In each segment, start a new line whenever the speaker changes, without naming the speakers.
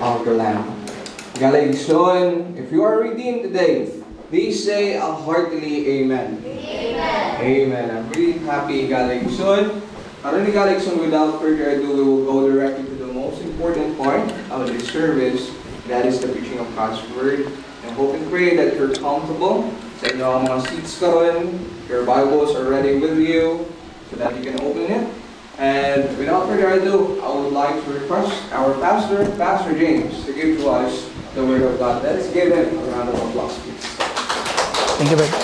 of the Lamb. Galatians, if you are redeemed today, please say a heartily Amen.
Amen.
Amen. I'm really happy, Galatians. Galatians, without further ado, we will go directly to the most important part of this service. That is the preaching of God's Word. I hope and pray that you're comfortable sa inyong mga seats karon. Your Bibles are ready with you so that you can open it. And without further ado, I would like to request our pastor, Pastor James, to give to us the Word of God. Let's give him a round of applause, please.
Thank you, brother.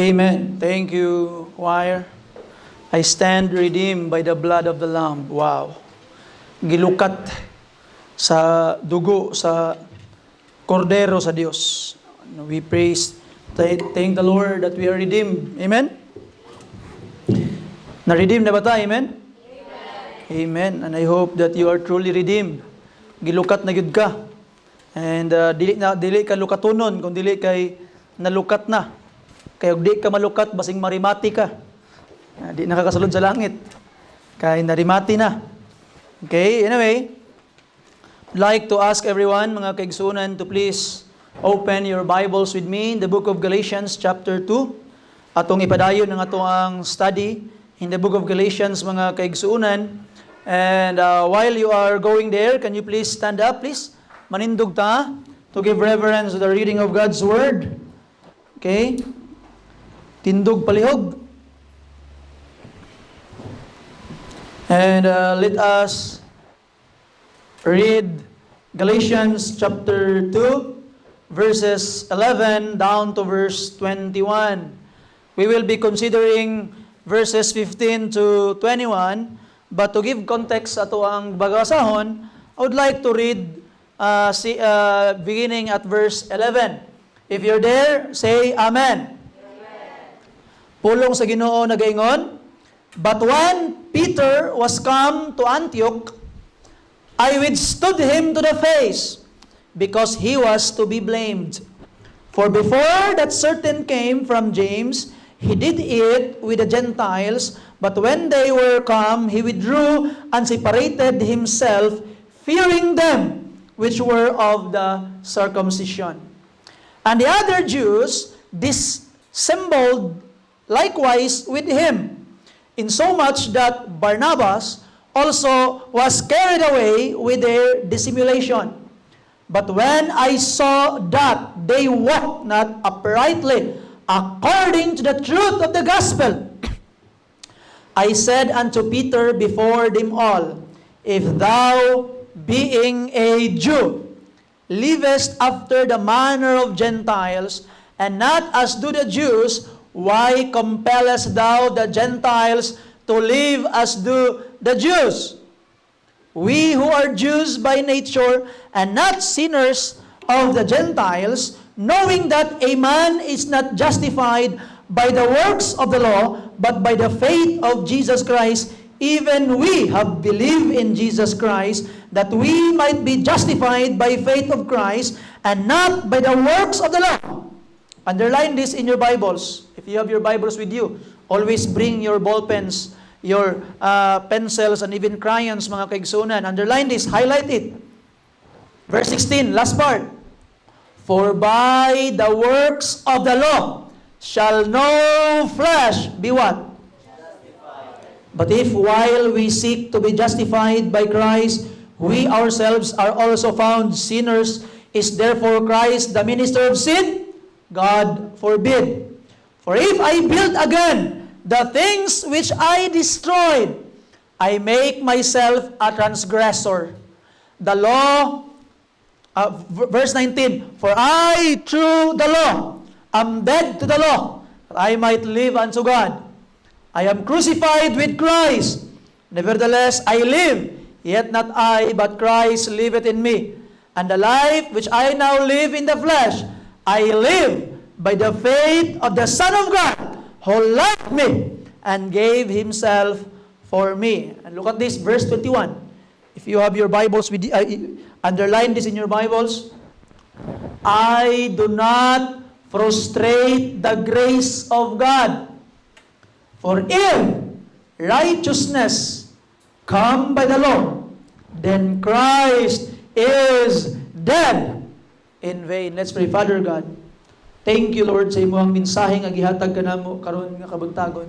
Amen. Thank you, choir. I stand redeemed by the blood of the Lamb. Wow. Gilukat sa dugo sa kordero sa Diyos. We praise, thank the Lord that we are redeemed. Amen? Na-redeem na ba tayo? Amen? Amen. And I hope that you are truly redeemed. Gilukat na gid ka. And dili ka lukatunon, kung dili kay nalukat na. Kaya di ka malukat, basing marimati ka. Di nakakasulod sa langit. Kaya narimati na. Okay, anyway, I'd like to ask everyone, mga kaigsunan, to please open your Bibles with me in the book of Galatians chapter 2. Atong ipadayon ng atong study in the book of Galatians, mga kaigsunan. And while you are going there, can you please stand up, please? Manindog ta to give reverence to the reading of God's Word. Okay? Tindog palihog. And let us read Galatians chapter 2, verses 11 down to verse 21. We will be considering verses 15 to 21, but to give context ato ang bagasahon, I would like to read beginning at verse 11. If you're there, say Amen. Pulong sa Ginoo nagaingon, but when Peter was come to Antioch, I withstood him to the face, because he was to be blamed. For before that certain came from James, he did eat with the Gentiles, but when they were come, he withdrew and separated himself, fearing them which were of the circumcision. And the other Jews dissembled likewise with him, insomuch that Barnabas also was carried away with their dissimulation. But when I saw that they walked not uprightly according to the truth of the gospel, I said unto Peter before them all, if thou, being a Jew, livest after the manner of Gentiles, and not as do the Jews, why compellest thou the Gentiles to live as do the Jews? We who are Jews by nature, and not sinners of the Gentiles, knowing that a man is not justified by the works of the law, but by the faith of Jesus Christ, even we have believed in Jesus Christ, that we might be justified by faith of Christ, and not by the works of the law. Underline this in your Bibles. If you have your Bibles with you, always bring your ball pens, your pencils, and even crayons, mga kaigsunan. Underline this, highlight it. Verse 16, last part. For by the works of the law shall no flesh be what? Justified. But if while we seek to be justified by Christ, we ourselves are also found sinners, is therefore Christ the minister of sin? God forbid. For if I build again the things which I destroyed, I make myself a transgressor. The law, verse 19, for I through the law am dead to the law, that I might live unto God. I am crucified with Christ. Nevertheless, I live, yet not I, but Christ liveth in me. And the life which I now live in the flesh, I live by the faith of the Son of God, who loved me and gave himself for me. And look at this, verse 21. If you have your Bibles, underline this in your Bibles. I do not frustrate the grace of God. For if righteousness come by the law, then Christ is dead in vain. Let's pray. Father God, thank you, Lord, sa imong mensahe nga gihatag kanamo karon nga kabuntagon.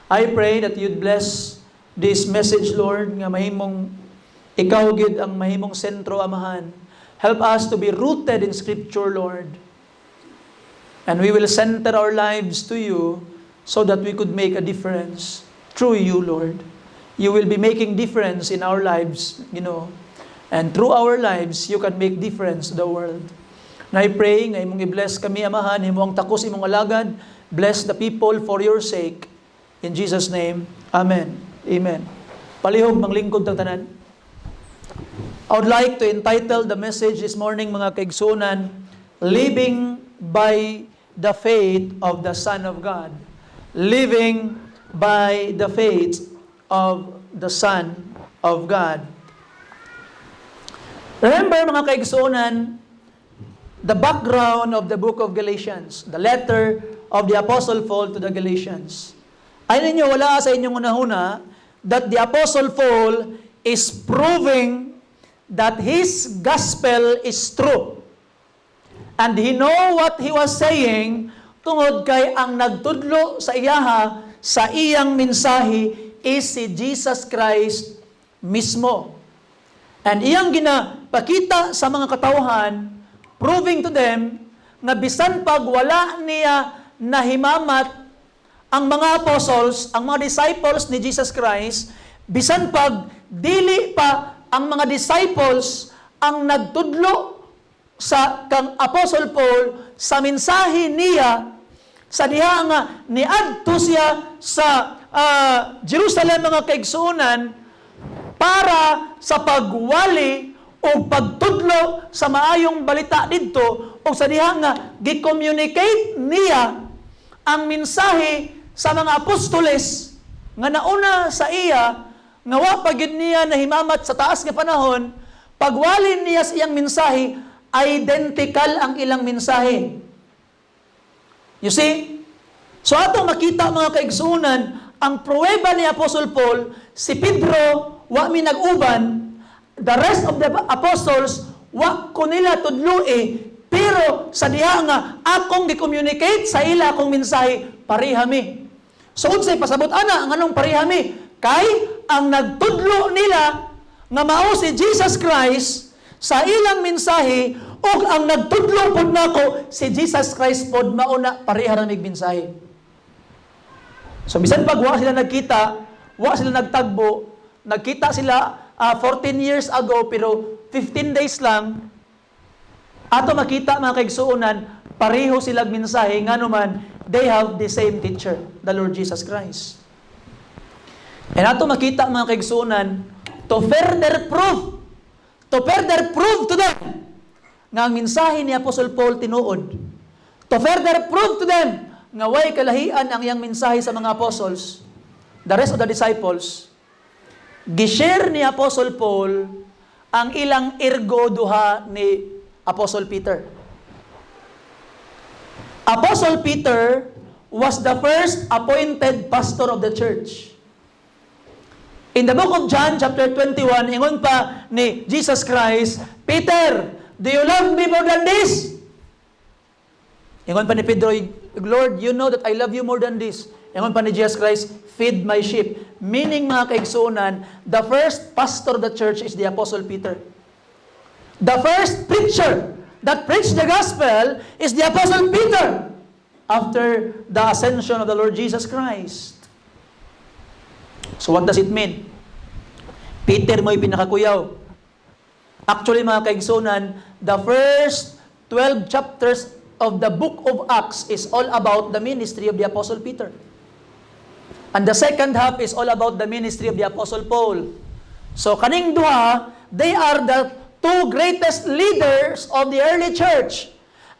I pray that you'd bless this message, Lord, nga mahimong ikaw gid ang mahimong sentro, Amahan. Help us to be rooted in Scripture, Lord. And we will center our lives to you so that we could make a difference through you, Lord. You will be making difference in our lives, and through our lives, you can make difference to the world. And I pray, nga imong i-bless kami, Amahan, imong takos, imong alagad, bless the people for your sake. In Jesus' name, Amen. Amen. Palihog, manglingkod tang tanan. I would like to entitle the message this morning, mga kaigsunan, Living by the Faith of the Son of God. Living by the faith of the Son of God. Remember, mga kaigsunan, the background of the book of Galatians, the letter of the Apostle Paul to the Galatians. Ay ninyo, wala sa inyong unahuna that the Apostle Paul is proving that his gospel is true. And he know what he was saying tungod kay ang nagtudlo sa iyaha sa iyang mensahe is si Jesus Christ mismo. And iyang ginapakita sa mga katauhan, proving to them nga bisan pag wala niya nahimamat ang mga apostles, ang mga disciples ni Jesus Christ, bisan pag dili pa ang mga disciples ang nagtudlo sa kang Apostle Paul sa mensahe niya sa diha nga niadto siya sa Jerusalem, mga kaigsunan, para sa pagwali o pagtudlo sa maayong balita didto, o sa diha nga gi-communicate niya ang mensahe sa mga apostoles nga nauna sa iya, nga wa pagid niya nahimamat sa taas nga panahon, pagwalin niya sa iyang mensahe, identical ang ilang mensahe. You see? So atong makita, mga kaigsunan, ang pruweba ni Apostle Paul, si Pedro, wa mi nag-uban, the rest of the apostles, wa ko nila tudloi, pero sa diha nga akong gi-communicate sa ila akong mensahe, parihami. So unsay pasabot ana ang anong parihami? Kay ang nagtudlo nila nga mao si Jesus Christ sa ilang mensahe, ug ang nagtudlo pod nako si Jesus Christ pod mao na pareha ra mig mensahe. So bisan pag wa sila nagkita, wa sila nagtagbo, nagkita sila 14 years ago pero 15 days lang, ato makita, mga kaigsuonan, pareho sila mensahe, nga naman they have the same teacher, the Lord Jesus Christ. And ato makita, mga kaigsuonan, to further prove to them nga ang mensahe ni Apostle Paul tinuod. To further prove to them nga way kalahian ang iyang mensahe sa mga apostles, the rest of the disciples, gishare ni Apostle Paul ang ilang ergo duha ni Apostle Peter. Apostle Peter was the first appointed pastor of the church. In the book of John, chapter 21, ingon pa ni Jesus Christ, Peter, do you love me more than this? Ingon pa ni Pedro, Lord, you know that I love you more than this. Ingon pa ni Jesus Christ, feed my sheep. Meaning, mga kaigsuonan, the first pastor of the church is the Apostle Peter. The first preacher that preached the gospel is the Apostle Peter after the ascension of the Lord Jesus Christ. So what does it mean? Peter mo'y pinakakuyaw. Actually, mga kaigsunan, the first 12 chapters of the book of Acts is all about the ministry of the Apostle Peter. And the second half is all about the ministry of the Apostle Paul. So kaning duha, they are the two greatest leaders of the early church.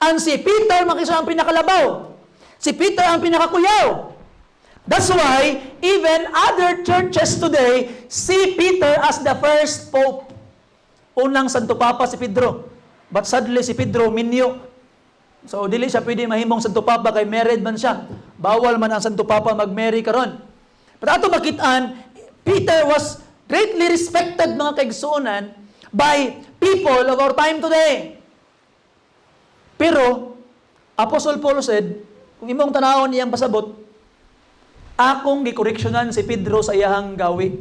And si Peter, makisa ang pinakalabaw. Si Peter ang pinakakuyaw. That's why, even other churches today see Peter as the first pope. Unang Santo Papa si Pedro. But sadly, si Pedro minyo. So, dili siya pwede mahimong Santo Papa kay married man siya. Bawal man ang Santo Papa mag-marry karon. Pero ato makitaan, Peter was greatly respected mga kaigsuonan by people of our time today. Pero, Apostle Paul said, kung imong tanawon iyang pasabot, akong gikoreksyonan si Pedro sa iyang gawi.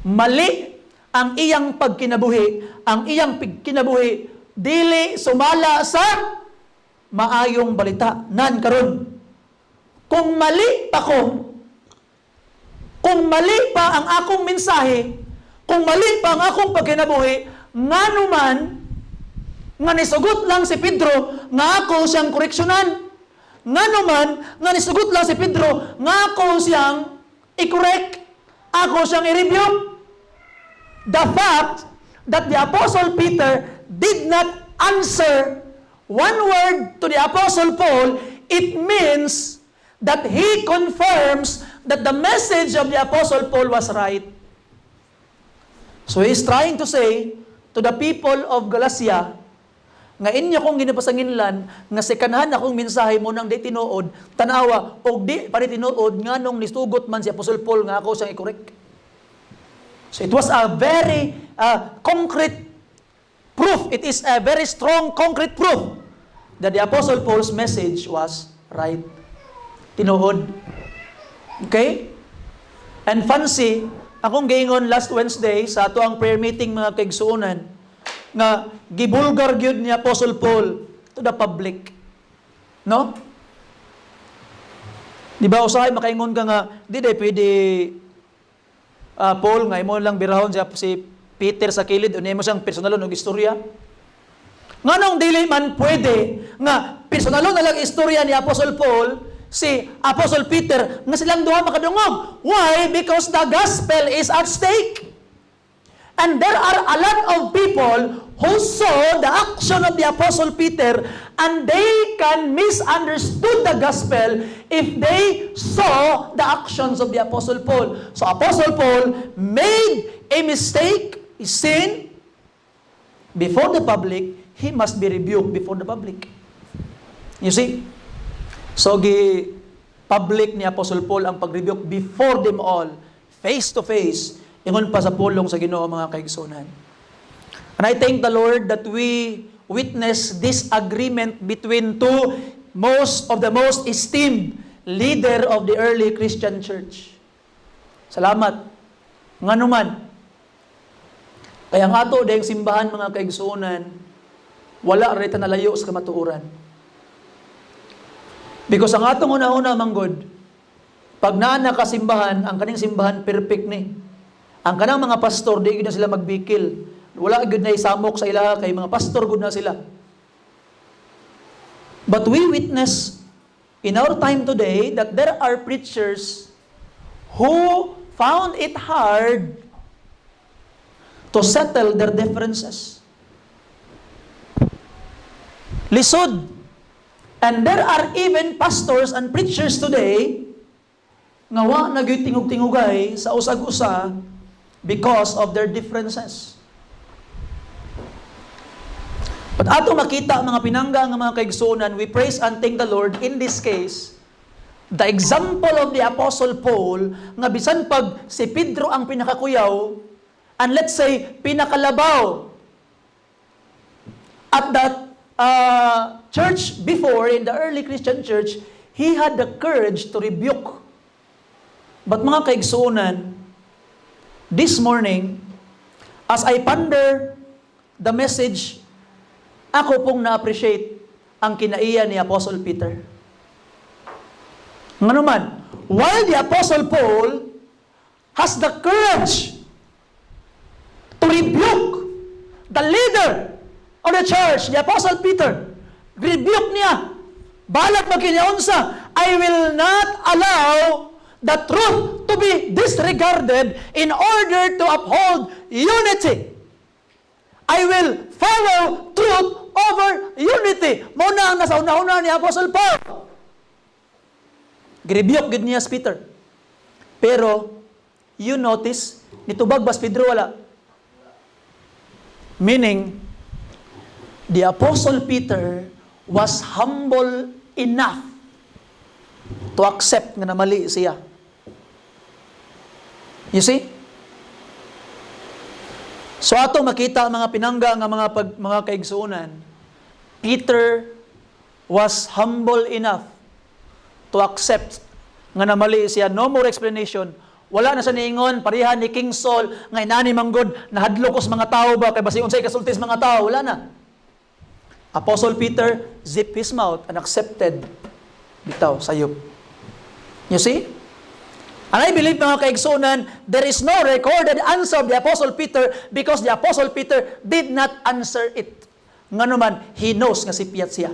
Mali ang iyang pagkinabuhi, ang iyang pagkinabuhi, dili sumala sa maayong balita nan karon. Kung mali pa ko, kung mali pa ang akong mensahe, kung mali pa ang akong pagkinabuhi, nganuman nga nisugot lang si Pedro nga ako siyang koreksyonan. Nganuman nga nisugot lang si Pedro nga ako siyang i-correct, ako siyang i-rebuke. The fact that the Apostle Peter did not answer one word to the Apostle Paul, it means that he confirms that the message of the Apostle Paul was right. So he's trying to say to the people of Galatia, nga inyo kong ginapasanginlan, nga sekanahan akong mensahe mo nang di tinuod, tanawa, o di pa di tinuod, nga nung nisugot man si Apostle Paul, nga ako siyang i-correct. So it was a very concrete proof. It is a very strong concrete proof that the Apostle Paul's message was right. Tinuod. Okay? And fancy, akong gaingon last Wednesday sa ato ang prayer meeting mga kaigsuonan, nga gibulgar gyud ni Apostle Paul to the public. No? Di ba usahay makaingon ka nga di day pwede Paul nga imo lang birahon si Peter sa kilid unya mo siyang personalon og istorya. Nganong dili man pwede nga personalon na lang istorya ni Apostle Paul si Apostle Peter nga silang duha makadungog. Why? Because the gospel is at stake. And there are a lot of people who saw the action of the Apostle Peter and they can misunderstood the gospel if they saw the actions of the Apostle Paul. So Apostle Paul made a mistake, a sin, before the public, he must be rebuked before the public. You see? So public ni Apostle Paul ang pag-rebuke before them all, face to face, ingon pa sa pulong sa Ginoo mga kaigsuonan. And I thank the Lord that we witness this agreement between two of the most esteemed leader of the early Christian church. Salamat. Nganuman, kaya nga ato dayang simbahan mga kaigsuonan, wala rita nalayo sa kamatuoran. Because ang atong una-una manggod, pag naa kasimbahan, ang kaning simbahan perfect ni. Ang kanang mga pastor, di gud na sila magbikil. Wala gud na isamok sa ila, kay mga pastor gud na sila. But we witness in our time today that there are preachers who found it hard to settle their differences. Lisod. And there are even pastors and preachers today nga wa na gyud tingog-tingugay sa usag-usa because of their differences. But ato makita mga pinangga nga mga kaigsuonan, we praise and thank the Lord in this case. The example of the Apostle Paul, nga bisan pag si Pedro ang pinakakuyaw, and let's say, pinakalabaw, at that church before, in the early Christian church, he had the courage to rebuke. But mga kaigsuonan, this morning, as I ponder the message, ako pong na-appreciate ang kinaiya ni Apostle Peter. Nga naman, while the Apostle Paul has the courage to rebuke the leader of the church, the Apostle Peter, rebuke niya, balag magkinaunsa, I will not allow the truth to be disregarded in order to uphold unity. I will follow truth over unity. Muna ang nasa una-una ni Apostle Paul. Girebuke gid niya si Peter. Pero, you notice, nitubag ba si Pedro wala? Meaning, the Apostle Peter was humble enough to accept nga namali siya. You see? So ato makita ang mga pinangga nga mga kaigsuonan, Peter was humble enough to accept nga namali siya. No more explanation. Wala na sa niingon, pareha ni King Saul, nga inani manggod, nahadlok ko sa mga tao ba, kay basi unsay kasulti sa mga tao, wala na. Apostle Peter zipped his mouth and accepted bitaw, sayop. You see? And I believe, mga kaigsunan, there is no recorded answer of the Apostle Peter because the Apostle Peter did not answer it. Nga naman, he knows nga si Piyat siya.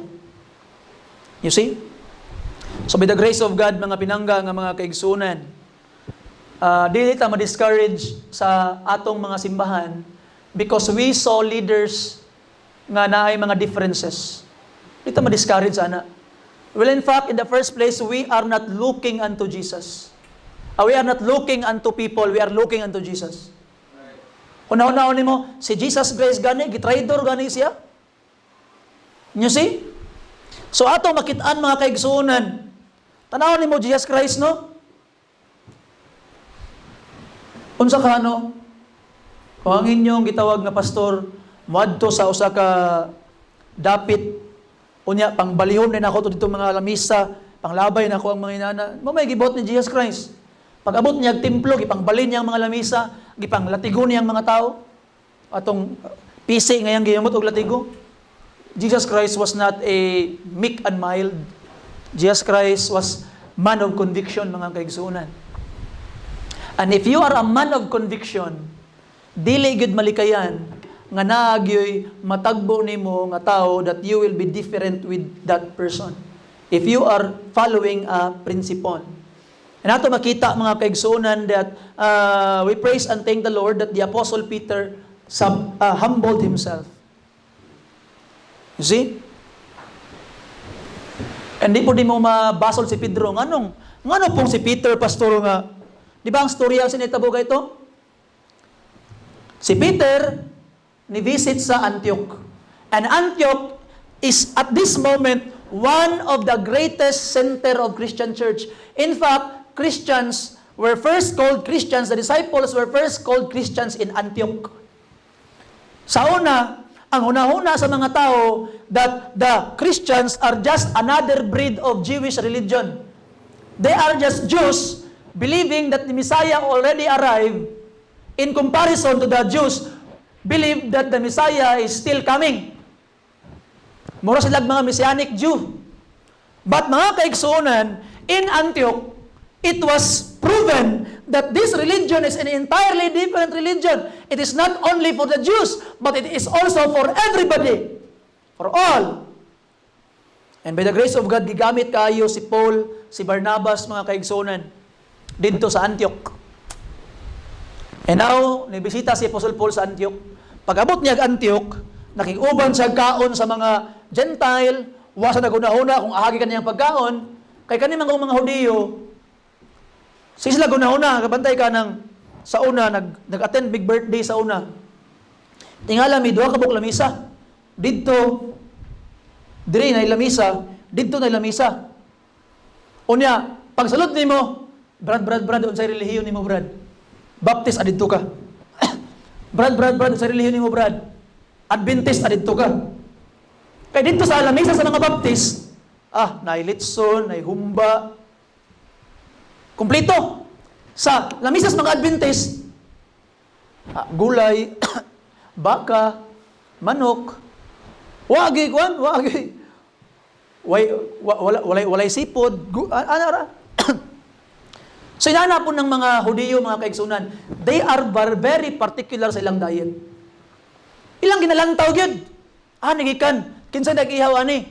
You see? So by the grace of God, mga pinangga nga mga kaigsunan, dili ta ma-discourage sa atong mga simbahan because we saw leaders nga naay mga differences. Dili ta ma-discourage ana. Well, in fact, in the first place, we are not looking unto Jesus. We are not looking unto people, we are looking unto Jesus. Una-una nimo, si Jesus Christ gani, gitraidor gani siya. You see? So ato makitaan mga kaigsunan, tanaw nimo Jesus Christ, no? Unsa ka ano? Kung ang inyong gitawag nga pastor, moadto sa usa ka dapit, unya pangbalihon din ako to dito mga lamisa, panglabay na ako ang mga inana. May gibot ni Jesus Christ. Pag abot niya templo, gipangbalin niya ang mga lamisa, gipanglatigo niya ang mga tao. Atong pisi ngayang giyamot og latigo. Jesus Christ was not a meek and mild. Jesus Christ was man of conviction, mga kaigsuonan. And if you are a man of conviction, dili gyud malikayan nga naagyoy matagbo nimo nga tao that you will be different with that person if you are following a principle. And ato makita, mga kaigsuonan, that we praise and thank the Lord that the Apostle Peter humbled himself. You see? And di po di mo mabasol si Pedro. Ngano pong si Peter, pastor nga? Di ba ang storya sinitabo ka ito? Si Peter, ni-visit sa Antioch. And Antioch is at this moment one of the greatest center of Christian church. In fact, Christians were first called Christians, the disciples were first called Christians in Antioch. Sa una, ang una-una sa mga tao that the Christians are just another breed of Jewish religion. They are just Jews believing that the Messiah already arrived, in comparison to the Jews believe that the Messiah is still coming. Mura silang mga Messianic Jew. But mga kaigsuonan, in Antioch, it was proven that this religion is an entirely different religion. It is not only for the Jews, but it is also for everybody. For all. And by the grace of God, gigamit kayo si Paul, si Barnabas, mga kaigsuonan, dito sa Antioch. And now, nibisita si Apostle Paul sa Antioch. Pag-abot niya ang Antioch, nakiuban siya kaon sa mga Gentile, wasa na gunahuna kung ahagi kaniyang pagkaon, kay kanimang mga Hudiyo, sila gunahuna, kabantay ka ng sa una, nag-attend big birthday sa una. Tingala, may duha ka buk lamisa. Dito, diri na lamisa, dito na lamisa. Unya, pagsalot ni mo, Brad, unsay relihiyon ni mo, Brad? Baptist, adito ka. Brad, unsay relihiyon ni mo, Brad? Adventist, adito ka. Kaya dito sa lamisa sa mga Baptist, naay Litson, naay Humba, kumplito. Sa lamisa sa mga Adventist, gulay, baka, manok, wagi, walay sipod, So inana po ng mga Hudiyo, mga kaigsunan, they are very particular sa ilang diet. Ilang ginalantaw yun. Nagikan, kinsa nag-ihaw ani.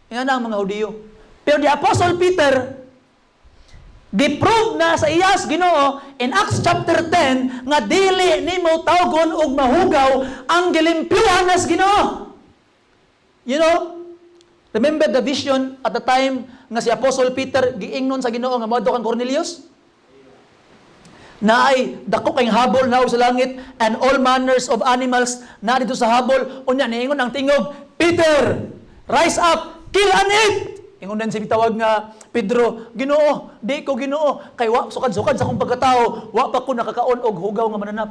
Inana ang mga Hudiyo. Pero the Apostle Peter, giprove na sa iyas Ginoo in Acts chapter 10 nga dili nimo tawgon og mahugaw ang gilimpyuhan nas Ginoo. You know, remember the vision at the time nga si Apostle Peter giingnon sa Ginoo nga moadto kang Cornelius? Na ay dako kayong habol na sa langit and all manners of animals na dito sa habol. Unya niingon ang tingog, Peter, rise up, kill and eat. Ingon din si bitawag nga Pedro, Ginoo, di ko Ginoo, kay wa sukad-sukad sa akong pagkatao, wa pa ko nakakaon og hugaw nga mananap.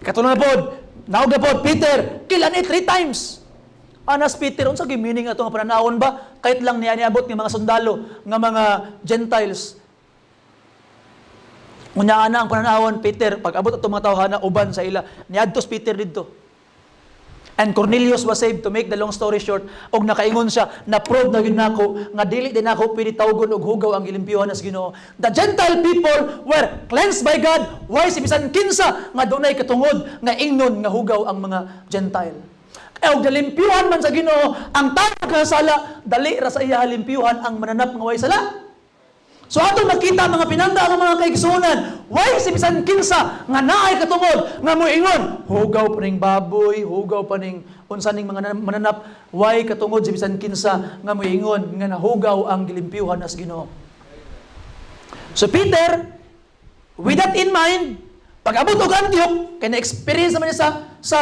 Katulad na pod, naog na pod, Peter, kill and eat 3 times. Anas Peter, unsa gi meaning ato nga pananawon ba? Kahit lang niya niabot ng mga sundalo, nga mga Gentiles. Unya ana ang pananawon, Peter, pag abot ato mga tawhana uban sa ila, niadtos Peter didto. And Cornelius was saved. To make the long story short, og nakaingon siya, na-prove na yun nako, nga dili din ako pwede tawgon og hugaw ang gilimpyuhan as Ginoo. The Gentile people were cleansed by God. Why si bisan kinsa nga dunay katungod nga ingnon nga hugaw ang mga Gentile. Kaya og dalimpyuhan man sa Ginoo, ang tanang kasala, dali ra sa iya halimpyuhan ang mananap nga way sala. So atong makita mga pinanda ang mga kaigsunan, why si bisan kinsa nga naay katungod nga moingon, hugaw pa ning baboy, hugaw pa ning unsa ning mga mananap, why katungod si bisan kinsa nga moingon nga nahugaw ang gilimpyuhan as Ginoo. So Peter, with that in mind, pag abot og Antioch, kay na-experience naman niya sa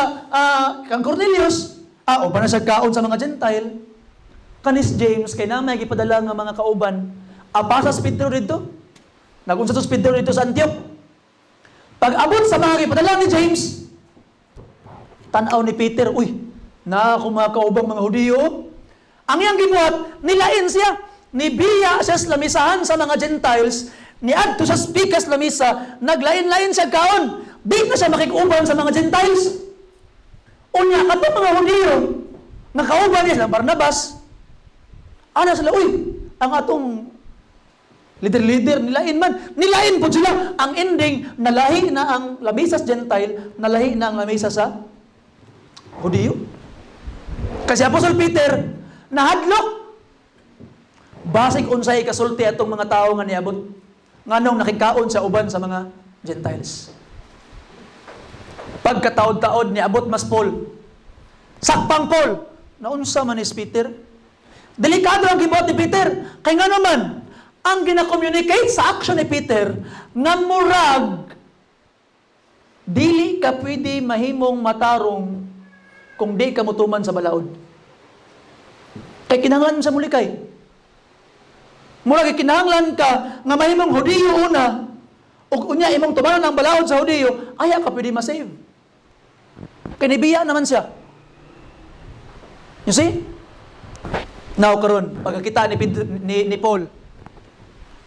kang Cornelius, o pa na siya kaon sa mga Gentile, kanis James, kay na may gipadala nga mga kauban, apasa sa Pedro dito. Nagunsa sa Pedro dito sa Antioch. Pag abot sa mga ipadala ni James, tanaw ni Peter, uy, na kumakaubang mga Hudiyo. Ang iyang gibuhat, nilain siya. Nibiya siya sa lamisahan sa mga Gentiles, niadto sa speakers lamisa, naglain-lain siya kaon. Di na siya makikuban sa mga Gentiles. Unya, katong mga Hudiyo, nakauban niya sila, Barnabas, ana sila, uy, ang atong leader, nilain po sila. Ang ending, nalahi na ang lamisa sa Gentile, nalahi na ang lamisa sa Hudiyo. Kasi Apostol Peter, nahadlok. Basig unsay kasulti atong mga tao nga niabot. Nganong nakikaon sa uban sa mga Gentiles. Pagkataod-taod niabot mas Paul. Sakpang Paul. Naunsa man is Peter? Delikado ang gibuhat ni Peter. Kay nga naman, ang gina-communicate sa action ni Peter, nga murag, dili ka pwede mahimong matarong kung di ka mutuman sa balaod. Kay kinahanglan sa mulikay. Murag kinahanglan ka nga mahimong Hudiyo una, ug unya imong tumanan ang balaod sa Hudiyo, aya ka pwede ma-save. Kay nibiya naman siya. You see? Now karon, pagkakita ni Paul,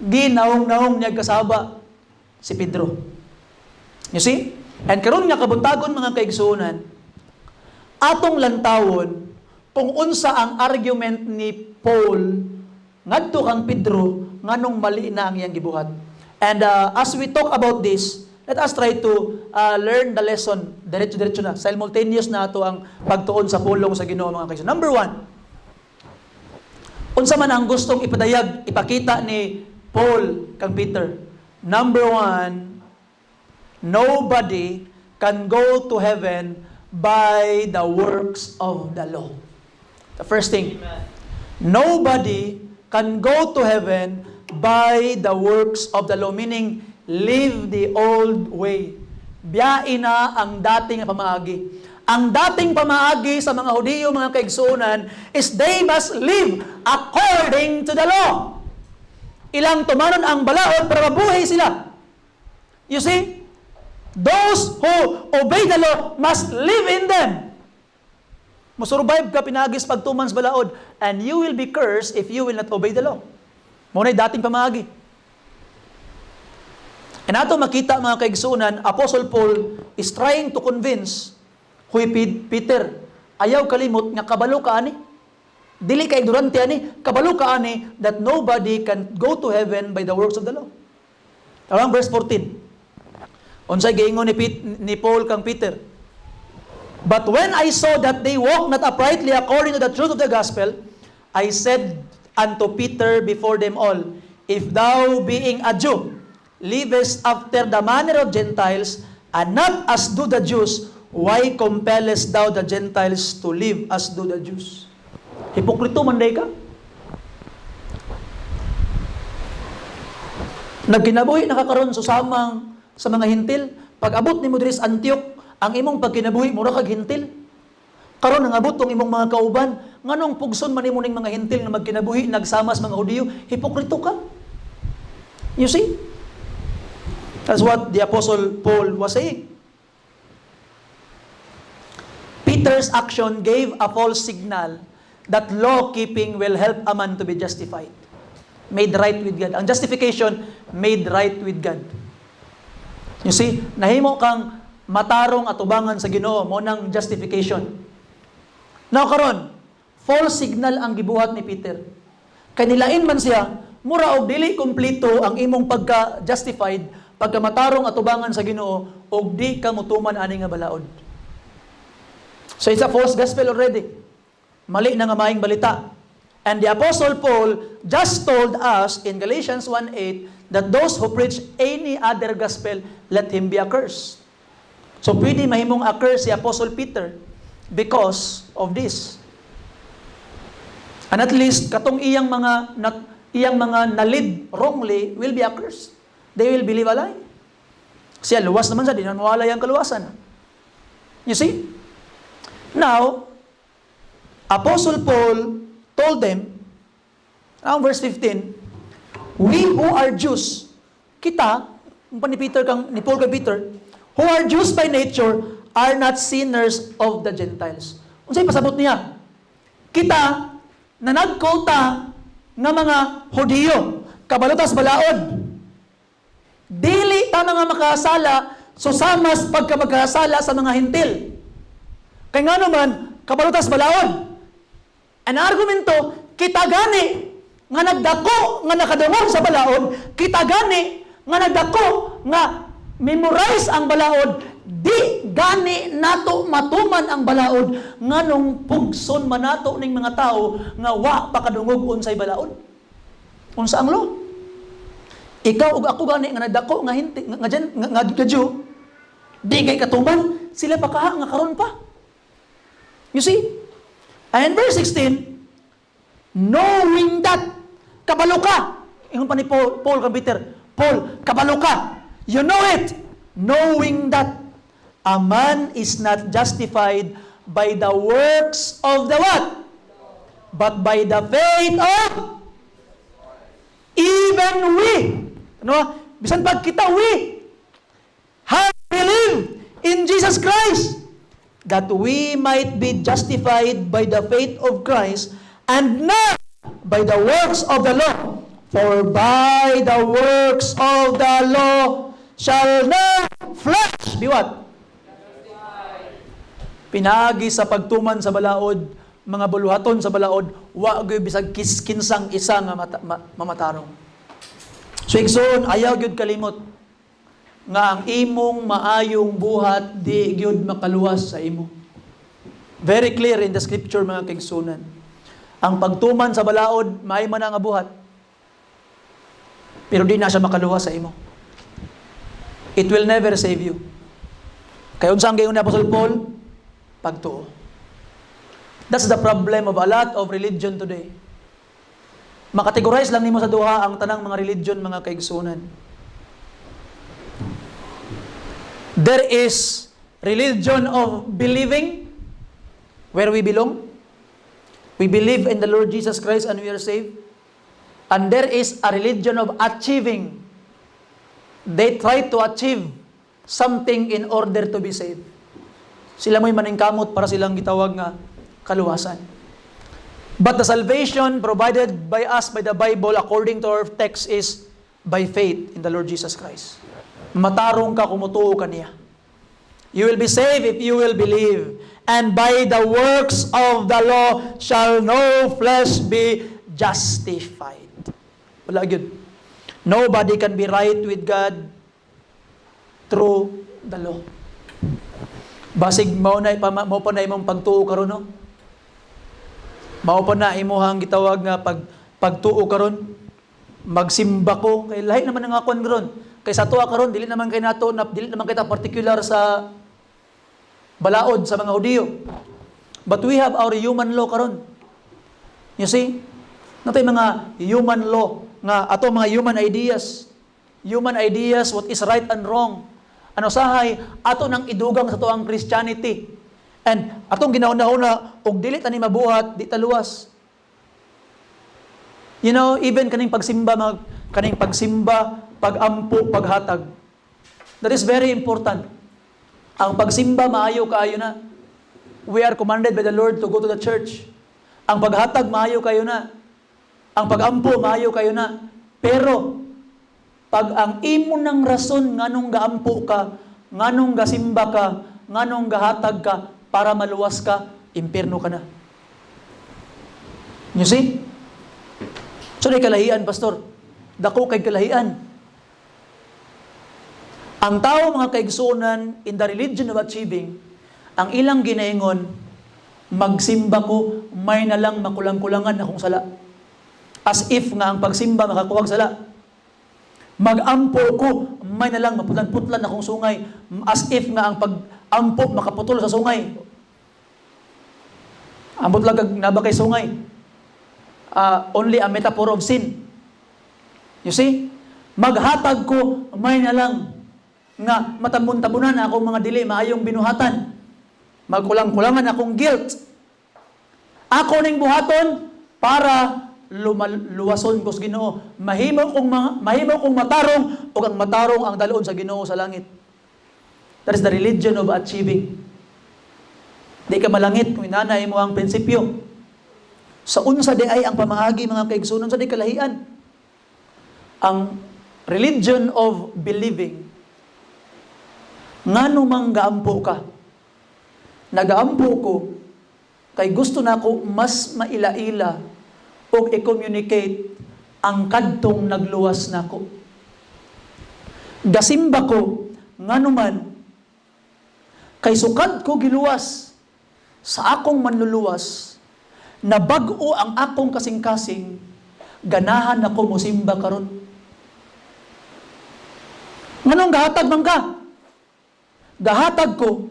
ginahong-nahong niya kasaba si Pedro. You see? And karon nga kabuntagon mga kaigsuonan, atong lantawon kung unsa ang argument ni Paul ngadto kang Pedro nganong mali na ang iyang gibuhat. And as we talk about this, let us try to learn the lesson diretso-diretso na. Simultaneous na ato ang pagtuon sa pulong sa Ginoo mga kaigsuonan. Number 1, unsa man ang gustong ipadayag, ipakita ni Paul kang Peter. Number 1, nobody can go to heaven by the works of the law. The first thing, nobody can go to heaven by the works of the law, meaning live the old way. Biyain na ang dating pamaagi. Ang dating pamaagi sa mga Hudiyo, mga kaigsuonan, is they must live according to the law. Ilang tumanon ang balaod para mabuhay sila. You see? Those who obey the law must live in them. Musurvive ka pinagis pagtuman sa balaod, and you will be cursed if you will not obey the law. Muna'y dating pamaagi. And ato makita mga kaigsuonan, Apostle Paul is trying to convince Peter, ayaw kalimot nga kabalo ka ani. Dili ka ignorante ani, kabalo ka ani that nobody can go to heaven by the works of the law. Alam verse 14. Unsay giingon ni Paul kang Peter? But when I saw that they walk not uprightly according to the truth of the gospel, I said unto Peter before them all, if thou being a Jew, livest after the manner of Gentiles, and not as do the Jews, why compellest thou the Gentiles to live as do the Jews? Hipokrito man day ka? Nagkinabuhi nakakaroon susamang sa mga hintil. Pag abot ni mo diri sa Antioch, ang imong pagkinabuhi mura kag hintil. Karon nangabot tong imong mga kauban nganong pugson man nimo ning mga hintil nga magkinabuhi nagsama sa mga Hudiyo, hipokrito ka. You see? That's what the Apostle Paul was saying. Peter's action gave a false signal that law-keeping will help a man to be justified. Made right with God. Ang justification, made right with God. You see, nahimo kang matarong at ubangan sa Ginoo mo ng justification. Now karon, false signal ang gibuhat ni Peter. Kay nilain man siya, mura og dili kumpleto ang imong pagka-justified, pagka matarong at ubangan sa Ginoo og di ka mutuman ani nga balaod. So it's a false gospel already. Mali na nga maayong balita. And the Apostle Paul just told us in Galatians 1:8 that those who preach any other gospel, let him be accursed. So pwede mahimong accursed si Apostle Peter because of this. And at least katong iyang mga nalid wrongly will be accursed. They will believe a lie. Siya luwas naman siya, di na mawala yung kaluwasan. You see? Now, Apostle Paul told them, around verse 15, we who are Jews, kita, ni Paul kay Peter, who are Jews by nature, are not sinners of the Gentiles. Unsay pasabot niya? Kita, na nagkota nga mga Hudiyo, kabalutas balaod, dili ta nga makasala, susamas pagka magkasala sa mga hintil. Kaya nga naman, kabalutas balaod. Ang argumento, kita gani nga nagdako nga nakadungog sa balaod, kita gani nga nagdako nga memorize ang balaod, di gani nato matuman ang balaod nganong pugson man nato ning mga tao nga wa pa kadungog unsay balaod. Unsa ang law? Ikaw ug ako gani nga nagdako nga hinti nga Jew, di kay katuman sila pa kaha nga karon pa. You see? And verse 16, knowing that, kabalo ka. Ingon pa ni Paul kay Peter, Paul, kabalo ka. You know it. Knowing that a man is not justified by the works of the what? But by the faith of even we. Ano? Bisan pag kita we have believed in Jesus Christ, that we might be justified by the faith of Christ and not by the works of the law. For by the works of the law shall no flesh be what? Pinagi sa pagtuman sa balaod, mga buluhaton sa balaod, wa gyud bisag kinsang isa nga mamatarong. So igsoon, ayaw gyud kalimot nga ang imong maayong buhat di gyud makaluwas sa imo. Very clear in the scripture mga kaigsunan. Ang pagtuman sa balaod maay man nga buhat. Pero di na siya makaluwas sa imo. It will never save you. Kaya unsa ang gayon ni Apostle Paul? Pagtuo. That's the problem of a lot of religion today. Makategorize lang nimo sa duha ang tanang mga religion mga kaigsunan. There is religion of believing, where we belong. We believe in the Lord Jesus Christ and we are saved. And there is a religion of achieving. They try to achieve something in order to be saved. Sila mo'y maningkamot para silang gitawag nga kaluwasan. But the salvation provided by us by the Bible according to our text is by faith in the Lord Jesus Christ. Matarong ka kumutuo ka niya. You will be saved if you will believe. And by the works of the law shall no flesh be justified. Wala yun. Nobody can be right with God through the law. Basig mao pa na imong pagtuo karon no? Mao pa na imuhang gitawag nga pagtuo karon. Magsimba ko kay lahi naman nga kon ron. Kay sa tuwa karon dili naman kay nato dili naman kita particular sa balaod sa mga Hudiyo. But we have our human law karon. You see? Natay mga human law nga ato mga human ideas. Human ideas what is right and wrong. Ano sahay ato nang idugang sa tuang Christianity. And atong ginauna-una, og dili ta ni mabuhat, di ta luwas. You know, even kaning pagsimba, pagampo, paghatag. That is very important. Ang pagsimba, maayo kaayo na. We are commanded by the Lord to go to the church. Ang paghatag, maayo kayo na. Ang pagampo, maayo kayo na. Pero, pag ang imo ng rason nganong gaampo ka, nganong gasimba ka, nganong gahatag ka, para maluwas ka, impierno ka na. You see? So, na kalahian, Pastor. Dako kay kalahian. Ang tao, mga kaigsunan, in the religion of achieving, ang ilang ginaingon, magsimba ko, may nalang makulang-kulangan akong sala. As if nga ang pagsimba makakuwag sala. Magampo ko, may nalang maputlan-putlan akong sungay. As if nga ang pag-ampo makaputol sa sungay. Ambot lang naba kay sungay. Only a metaphor of sin. You see? Maghatag ko, may nalang nga matambon-tabunan akong mga dili, maayong binuhatan. Magkulang-kulangan akong guilt. Ako ning buhaton para luwason ko sa Ginoo. Mahimo kong matarong, ug ang matarong ang dalon sa Ginoo sa langit. That is the religion of achieving. Di ka malangit kung inanay mo ang prinsipyo. Sa unsa di ay ang pamahagi, mga kaigsunon, sa di kalahian. Ang religion of believing. Ngano mang gaampo ka? Nagaampo ko, kay gusto na ako mas maila-ila o i-communicate ang kadtong nagluwas na ko. Gasimba ko, ngano man, kay sukad ko giluwas, sa akong manluluwas, na bag-o ang akong kasing-kasing, ganahan ako musimba karon. Nganong gahatag man ka? Gahatag ko,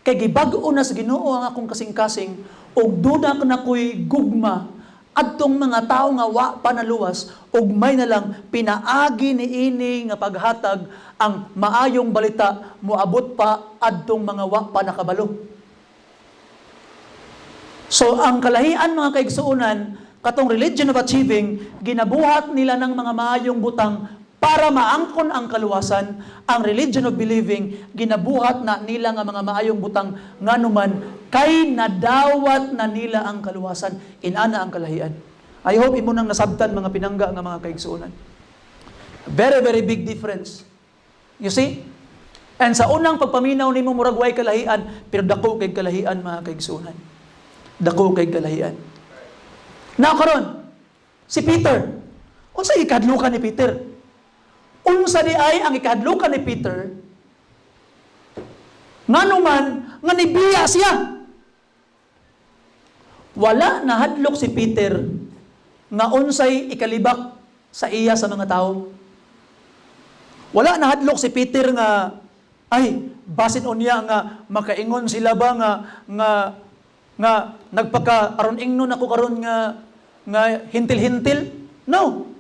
kay gibag-o na sa Ginoo ang akong kasing-kasing, ug duda ko na ko'y gugma, adtong mga tao nga wa pa naluwas, ug may na lang pinaagi ni ini nga paghatag, ang maayong balita, moabot pa adtong mga wa pa nakabalo. So, ang kalahian, mga kaigsuunan, katong religion of achieving, ginabuhat nila ng mga maayong butang para maangkon ang kaluwasan. Ang religion of believing, ginabuhat na nila nga mga maayong butang nganuman kay nadawat na nila ang kaluwasan. Inana ang kalahian. I hope imo nang nasabtan, mga pinangga nga mga kaigsuunan. Very, very big difference. You see? And sa unang pagpaminaw nimo murag way kalahian, pero dako kay kalahian, mga kaigsuunan. Dako kay kalahian. Now karon, si Peter. Unsa ikadlukan ni Peter? Unsa di ay ang ikadlukan ni Peter? Nganuman nga nibiya siya. Wala nahadlok si Peter nga unsay ikalibak sa iya sa mga tao. Wala nahadlok si Peter nga ay basin unya nga makaingon sila ba nga nagpaka aron ingnon ako karon nga hintil-hintil. No.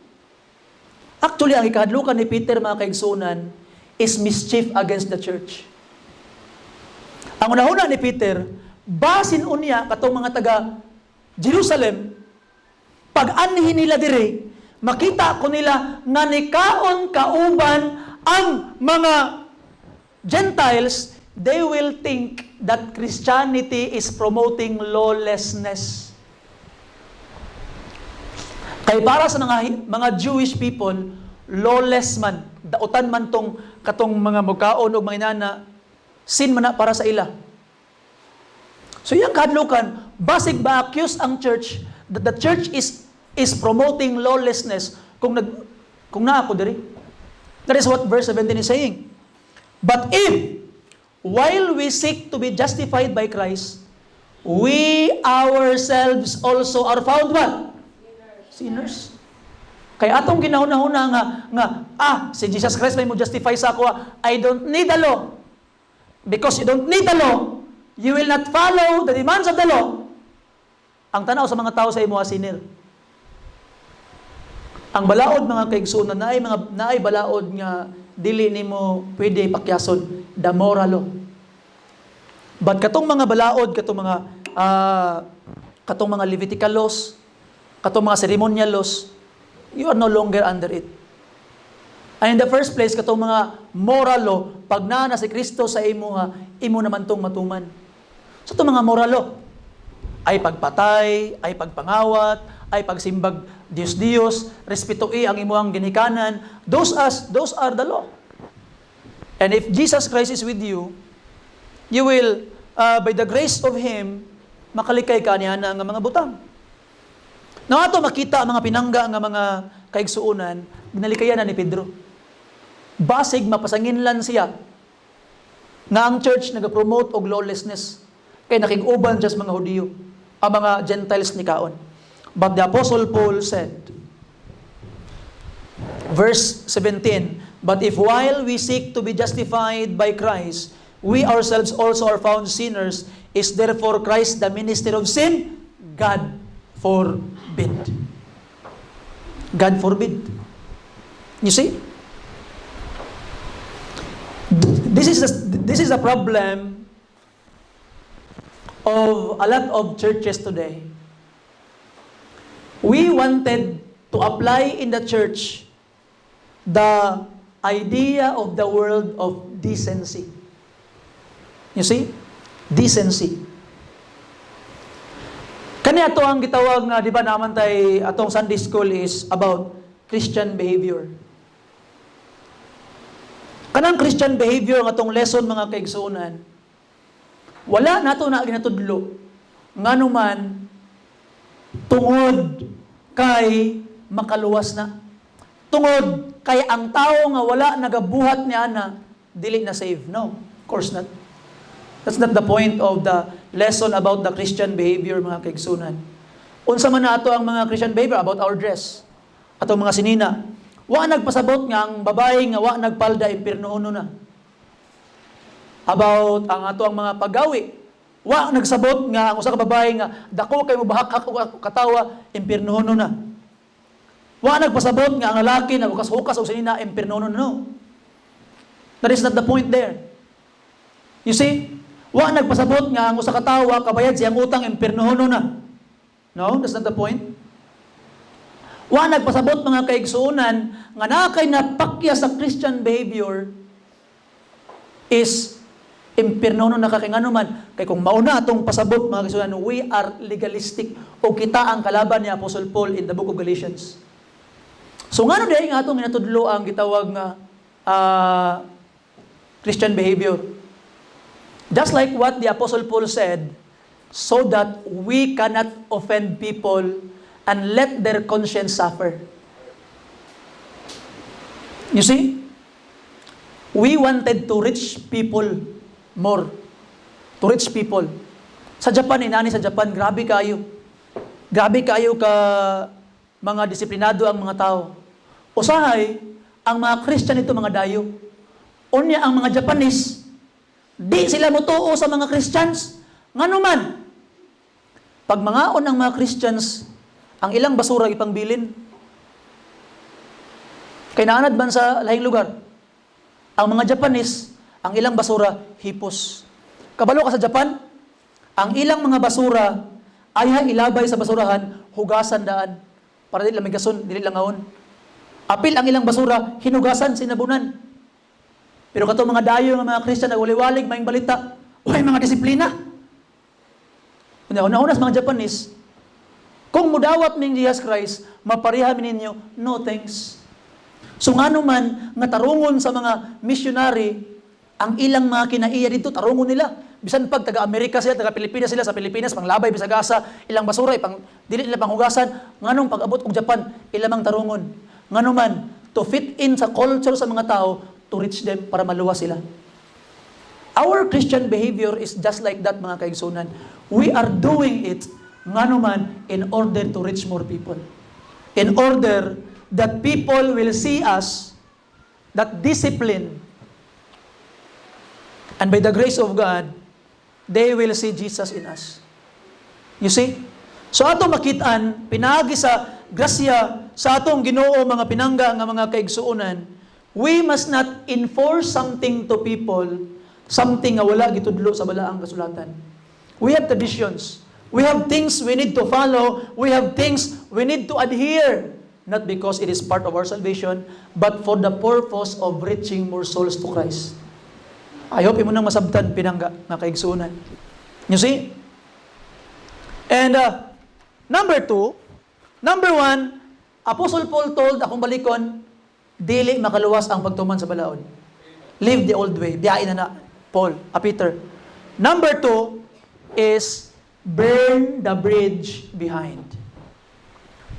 Actually, ang ikahadlukan ni Peter, mga kaigsunan, is mischief against the church. Ang unahuna ni Peter, basin unya katong mga taga Jerusalem, pag anhin nila diri, makita ko nila nga nikaon kauban ang mga Gentiles, they will think that Christianity is promoting lawlessness. Kay para sa mga Jewish people, lawless man, dautan man katong mga mugkaon o mga inana, sin man na para sa ila. So yung kadlukan, basig ba accuse ang church that the church is promoting lawlessness kung na ako diri. That is what verse 17 is saying. But if, while we seek to be justified by Christ, we ourselves also are found what? Sinners. Kaya atong ginahuna-huna nga, si Jesus Christ may mo justify sa ako, I don't need the law. Because you don't need the law, you will not follow the demands of the law. Ang tanaw sa mga tao sa imo sinner. Ang balaod, mga kaigsunan, naay balaod nga dili nimo pwede pakyason, the moral law. But katong mga balaod, katong mga Levitical laws, katong mga ceremonial laws, you are no longer under it. And in the first place, katong mga moral law, pag na si Kristo sa imo naman tong matuman. So itong mga moral law, ay pagpatay, ay pagpangawat, ay pagsimbag Diyos-Diyos, respetuhi ang imuhang ginikanan, those are the law. And if Jesus Christ is with you, you will, by the grace of Him, makalikay ka niya nga mga butang. Now ato makita ang mga pinangga nga mga kaigsuunan, ginalikayan na ni Pedro. Basig mapasanginlan siya nga ang church nagapromote og lawlessness kay nakig-uban just mga Hudiyo, ang mga Gentiles ni kaon. But the Apostle Paul said, verse 17, "But if while we seek to be justified by Christ, we ourselves also are found sinners, is therefore Christ the minister of sin? God forbid." God forbid. You see? This is a problem of a lot of churches today. We wanted to apply in the church the idea of the world of decency. You see? Decency. Kani ato ang gitawag nga, di ba naman tay atong Sunday school is about Christian behavior. Kanang Christian behavior nga atong lesson mga kaigsuunan, wala nato na ginatudlo nganuman tungod kay makaluwas na. Tungod kay ang tao nga wala nagabuhat niya na dili na save. No, of course not. That's not the point of the lesson about the Christian behavior, mga kaigsunan. Unsa man na ato ang mga Christian behavior about our dress, atong mga sinina. Wa nagpasabot nga ang babae nga wa nagpalda impirnoon na. About ang ato ang mga paggawi. Wa nagsabot nga ang usa ka babae nga dako kay mobahak ako katawa impirnoon na. Wa nagpasabot nga ang lalaki naghukas-hukas og sinina impirnoon no. That is not the point there. You see? Wa nagpasabot nga ang usa ka tawo kabayad siyang utang impirnoon na. No, that's not the point. Wa nagpasabot mga kaigsuunan nga naa kay napakya sa Christian behavior is impirnoon na kay nganuman kay kung mauna atong pasabot mga kaigsuunan, we are legalistic o kita ang kalaban ni Apostle Paul in the book of Galatians. So ngano diay nga atong ginatudlo ang gitawag nga Christian behavior. Just like what the Apostle Paul said, so that we cannot offend people and let their conscience suffer. You see? We wanted to reach people more. To reach people. Sa Japan, inani sa Japan, grabe kayo. Grabe kayo ka mga disiplinado ang mga tao. Usahay, ang mga Christian ito mga dayo. Unya ang mga Japanese, di sila mutuo sa mga Christians. Nganuman, pag mangaon ang mga Christians, ang ilang basura ipangbilin. Kay naanad man sa lahing lugar. Ang mga Japanese, ang ilang basura hipos. Kabalo ka sa Japan, ang ilang mga basura ay ilabay sa basurahan, hugasan daan. Para dili lang may gason, dili lang ngawon. Apil ang ilang basura, hinugasan, sinabunan. Pero kato mga dayo ng mga Christian, nagwaliwalig, maing balita, uy, mga disiplina. Una-una sa mga Japanese, kung mudawat ning Jesus Christ, mapariha ninyo, no thanks. So nga naman, nga tarungon sa mga missionary, ang ilang mga kinaiya dito, tarungon nila. Bisan pag taga-Amerika sila, taga-Pilipinas sila, sa Pilipinas, panglabay, bisagasa, ilang basura, dili nila panghugasan, nga nung pag-abot og Japan, ilamang tarungon. Nga naman, to fit in sa culture sa mga tao, to reach them para maluwas sila. Our Christian behavior is just like that, mga kaigsunan. We are doing it, nga naman, in order to reach more people. In order that people will see us, that discipline, and by the grace of God, they will see Jesus in us. You see? So ato makitaan, pinagi sa grasya, sa atong Ginoo mga pinangga nga mga kaigsuunan, we must not enforce something to people something nga wala gitudlo sa balaang kasulatan. We have traditions. We have things we need to follow. We have things we need to adhere. Not because it is part of our salvation, but for the purpose of reaching more souls to Christ. I hope imo nang masabtan pinangga nga kaigsuonan. You see? And number one, Apostle Paul told akong balikon, dili makaluwas ang pagtuman sa balaod. Live the old way. Biyain na Paul, Peter. Number two is burn the bridge behind.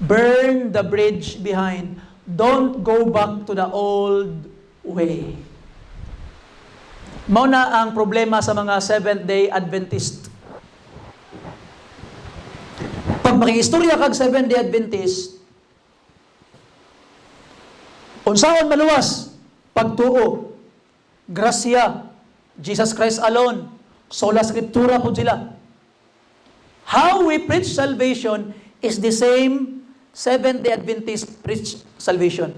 Burn the bridge behind. Don't go back to the old way. Mao na ang problema sa mga Seventh-day Adventist. Pag makiistorya kag Seventh-day Adventist, unsaon maluwas? Pagtuo, grasya, Jesus Christ alone, sola scriptura po sila. How we preach salvation is the same Seventh-day Adventist preach salvation.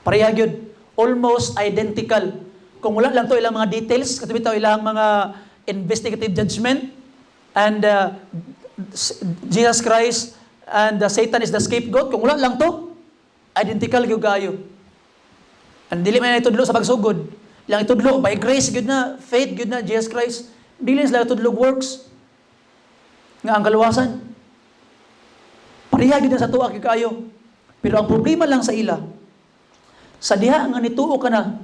Pareha gyud, almost identical. Kung wala lang to ilang mga details, katubit to ilang mga investigative judgment, and Jesus Christ and Satan is the scapegoat. Kung wala lang to, identical gyud kayo. And dili man itudlo sa pagsugod. Ilang itudlo by grace gyud na, faith gyud na Jesus Christ. Dili sila itudlo works nga ang kaluwasan. Pareha gyud na sa tuwa gyud kayo. Pero ang problema lang sa ila, sa diha nga nituo ka na,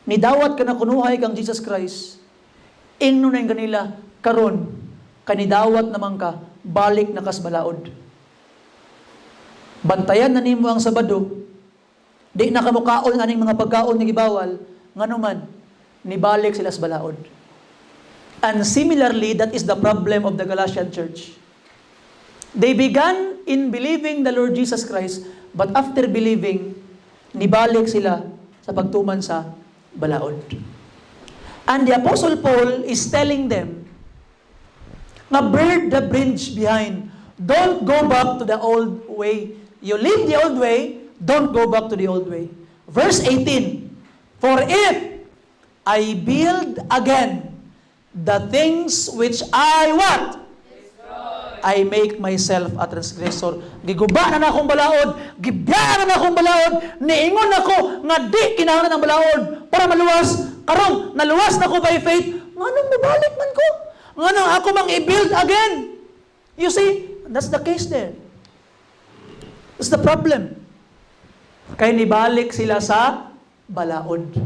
nidawat ka na kunuhay kang Jesus Christ, ingno na yung kanila, karon, kanidawat naman ka, balik na kas balaod. Bantayan na nimo ang Sabado, di na kamukaon aning mga pagkaon ni gibawal, nga naman, nibalik sila sa balaod. And similarly, that is the problem of the Galatian church. They began in believing the Lord Jesus Christ, but after believing, nibalik sila sa pagtuman sa balaod. And the Apostle Paul is telling them, nga burn the bridge behind. Don't go back to the old way. You leave the old way, don't go back to the old way. Verse 18, for if I build again the things which I what? I make myself a transgressor. Giguba na akong balaod, gibiyaan na akong balaod, niingon ako nga di kinahanglan ang balaod para maluwas. Karong naluwas na ko by faith, nganong mabalik man ko? Nganong ako mang i-build again? You see, that's the case there. That's the problem. Kaya nibalik sila sa balaod.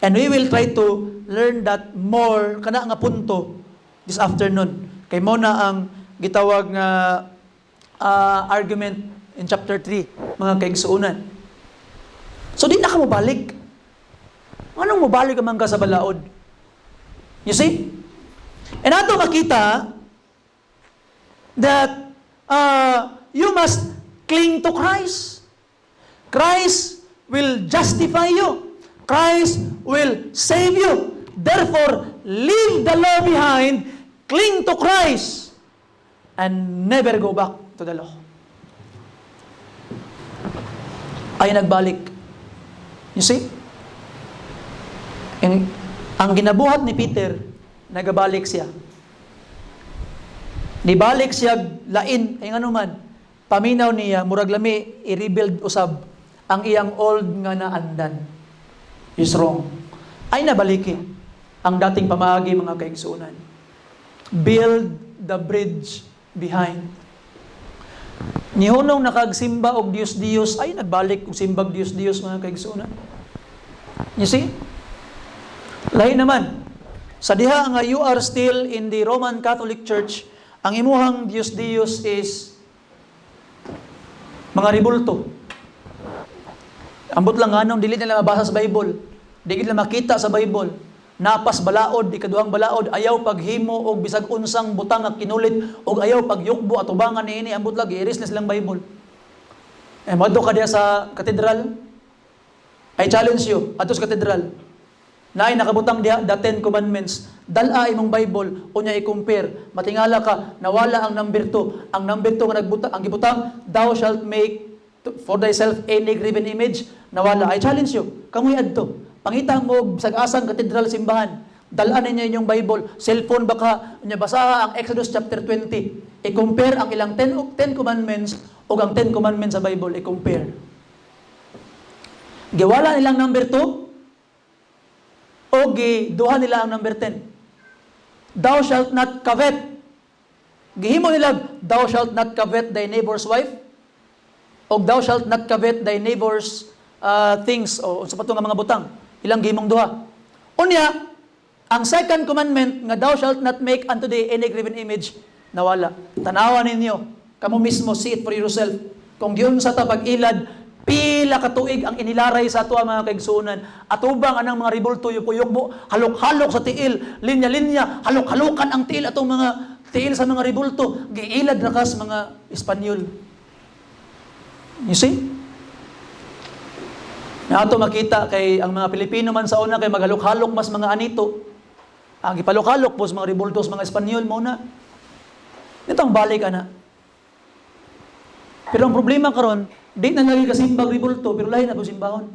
And we will try to learn that more, kana nga punto, this afternoon. Kay mo na ang gitawag nga argument in chapter 3, mga kaigsuunan. So, di na ka mabalik. Anong mabalik man ka sa balaod? You see? And ato makita that you must cling to Christ. Christ will justify you. Christ will save you. Therefore, leave the law behind, cling to Christ, and never go back to the law. Ay nagbalik. You see? Ang ginabuhat ni Peter, nagabalik siya. Nibalik siya lain, ay ano man, paminaw niya, murag lami, i-rebuild usab ang iyang old nga naandan. Is wrong. Ay nabaliki ang dating pamaagi mga kaigsuunan. Build the bridge behind. Nihunong nakagsimba og Dios-Dios, ay nagbalik og simbag Dios-Dios mga kaigsuunan. You see? Lahi naman. Sa diha nga you are still in the Roman Catholic Church, ang imuhang Dios-Dios is mga ribulto. Ambot lang anong dili nila mabasa sa Bible. Dili nila makita sa Bible. Napas balaod, ikaduhang balaod, ayaw paghimo og bisag unsang butang nga kinulit og ayaw pagyukbo at ubangan niini ambot lagi iris na silang Bible. Madto ka diya sa katedral. I challenge you, ato sa katedral. Naay nakabutang diha the 10 commandments. Dala imong Bible unya i-compare. Matingala ka nawala ang number 2. Ang number 2 nga nagbutang ang gibutang, thou shalt make for thyself any graven image, nawala. I challenge you, kamuy adto. Pangita mo og sag-asang katedral simbahan. Dalaan ninyo inyong Bible. Cellphone baka, nya basaha ang Exodus chapter 20. I-compare ang ilang 10 commandments o ang 10 commandments sa Bible. I-compare. Giwala nilang number 2 o giduha nila ang number 10. Thou shalt not covet. Gihimo nila, thou shalt not covet thy neighbor's wife o thou shalt not covet thy neighbor's things o sa patong nga mga butang. Ilang gihimong duha. Unya, ang second commandment nga thou shalt not make unto thee any graven image, nawala. Tanawa ninyo, kamo mismo, see it for yourself. Kung giun sa pag-ilad, pila ka tuig ang inilaray sa ato mga kaigsuonan. Atubang anang mga ribulto, yugbo, halok-halok sa tiil, linya-linya, halok-halokan ang tiil atong mga tiil sa mga ribulto, giilad na kas mga Espanyol. You see? Na ato makita kay ang mga Pilipino man sa una kay maghalok-halok mas mga anito. Ang ipalok-halok po sa mga ribulto sa mga Espanyol mo na. Ito ang balik ana. Pero ang problema karon, di na lagi kasimbang ribulto pero lahi na po simbahon.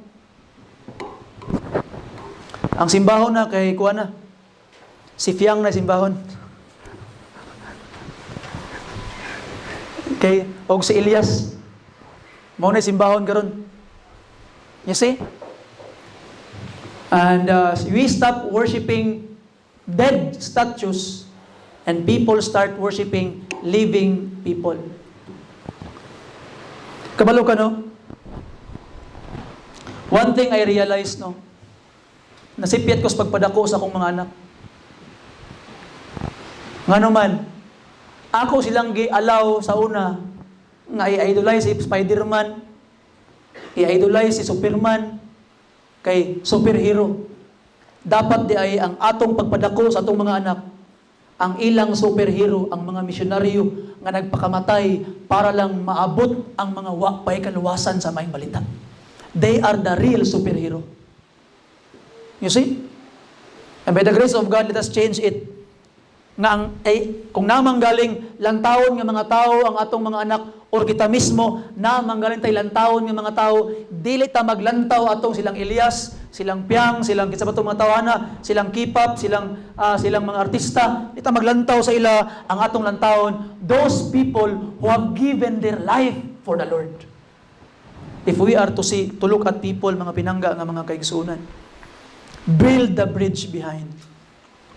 Ang simbahon na kay kuha na. Si Fiang na simbahon. Kay og si Elias mao na simbahon karon. You see? And we stop worshiping dead statues and people start worshiping living people. Kabalo ka, no? One thing I realized, no? Nasipyat ko sa pagpadako sa akong mga anak. Nga naman, ako silang gi-allow sa una nga i-idolize si Spider-Man, i-idolize si Superman, kay superhero. Dapat di ay ang atong pagpadako sa atong mga anak, ang ilang superhero, ang mga misyonaryo nga nagpakamatay para lang maabot ang mga wapay kaluwasan sa maing balita. They are the real superhero. You see? And by the grace of God, let us change it. Nga ang, kung namang galing lantawon nga mga tao ang atong mga anak, or kita mismo, namang galing tayo lantawon nga mga tao, dili ta maglantaw atong silang Elias, silang Piang, silang kitsa ba itong mga tawana, silang K-pop, silang mga artista, dili ta maglantaw sa ila ang atong lantawon, those people who have given their life for the Lord. If we are to look at people, mga pinangga nga mga kaigsunan, build the bridge behind.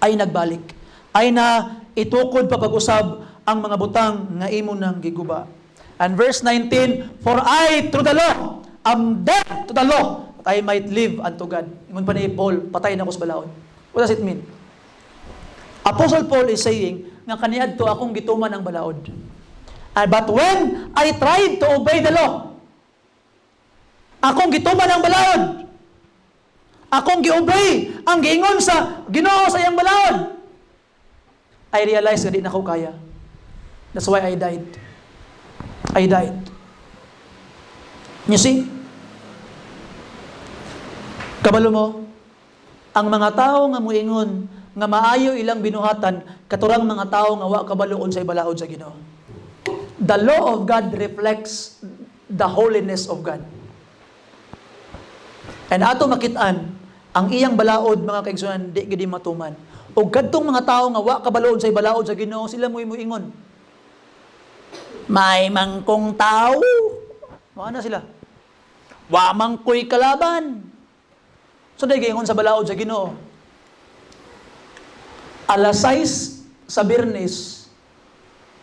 Ay nagbalik. Ay na itukod pa pag-usab ang mga butang nga imo nang giguba. And verse 19, for I through the law am dead to the law, that I might live unto God. Ingon pa ni Paul, patay na ko sa balaod. What does it mean? Apostle Paul is saying nga kaniadto akong gituman ang balaod. But when I tried to obey the law, akong gituman ang balaod. Akong gi-obey ang giingon sa Ginoo sa iyang balaod. I realized na di na ko kaya. That's why I died. I died. You see? Kabalo mo, ang mga tao nga muingon nga maayo ilang binuhatan katurang mga tao nga wa kabaloon sa ibalaod sa Ginoo. The law of God reflects the holiness of God. And ato makitaan ang iyang balaod mga kaigsunan di gid matuman. O kadtong mga tao nga wa kabaloon sa ibalaod sa Ginoo, sila muingon. May mangkong tao. Mao na sila. Wa mangkoy kalaban. So day gingon sa balaod sa Ginoo. Alas 6 sa Biyernes,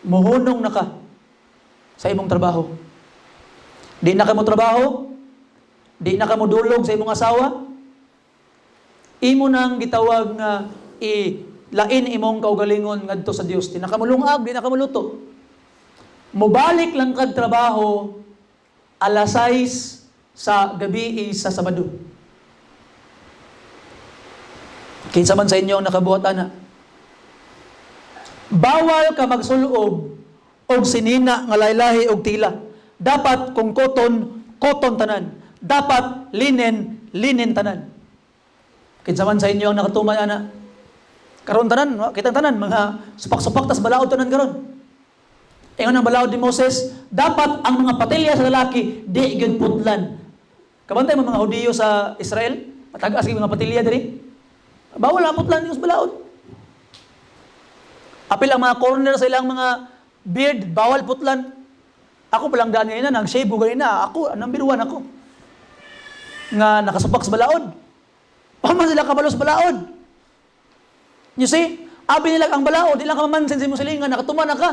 muhunong na ka sa imong trabaho. Di na ka mo trabaho, di na ka mo dulog sa imong asawa. Imo nang gitawag nga lain imong kaugalingon ngadto sa Dios. Di na ka mo lungag, di na ka mo luto. Mubalik lang kag trabaho alas 6 sa gabi sa Sabado. Kinsa man sa inyo ang nakabuhat ana. Bawal ka magsulob og sinina nga laylahi og tila. Dapat kung cotton tanan. Dapat linen tanan. Kinsa man sa inyo ang nakatuman ana. Karon tanan, kita tanan mga supak-supak tas balaod tanan karon. Ingon ang balaod ni Moses, dapat ang mga patilya sa lalaki di gyud putlan. Kabantay mga Hudiyo sa Israel, matagas gyud mga patilya diri. Bawal ang putlan yung sa balaod. Apil ang mga corner sa ilang mga beard, bawal putlan. Ako palang daan ngayon na, nag-shave ko ganyan na. Ako, number 1 ako. Nga nakasupak sa balaod. Paman sila kabalo sa balaod. You see? Abi nila ang balaod, ilang kamamansin sa imong silingan, nakatuman na ka.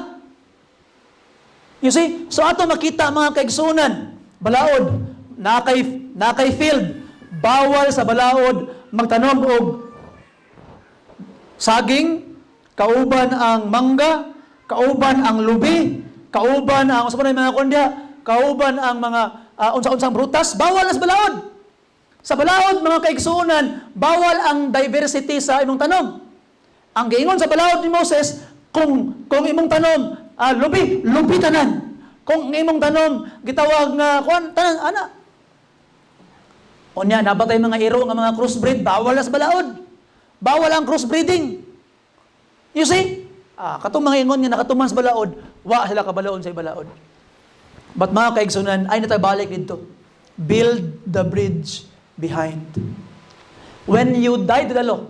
You see? So ato makita mga kaigsunan, balaod, nakay field, bawal sa balaod magtanom og saging, kauban ang mangga, kauban ang lubi, kauban ang mga kondya, kauban ang mga unsa-unsang prutas, bawal na sa balaod. Sa balaod, mga kaigsunan, bawal ang diversity sa imong tanom. Ang giingon sa balaod ni Moses, kung imong tanom, lubi tanan. Kung imong tanom, gitawag nga, tanan, ana. O niya, nabatay mga iro nga mga crossbreed, bawal na sa balaod. Bawal ang crossbreeding. You see? Katong mga ingon nga nakatuman sa balaod, wa sila kabalaon sa balaod. But mga kaigsunan, ay natabalik dito. Build the bridge behind. When you die to the law,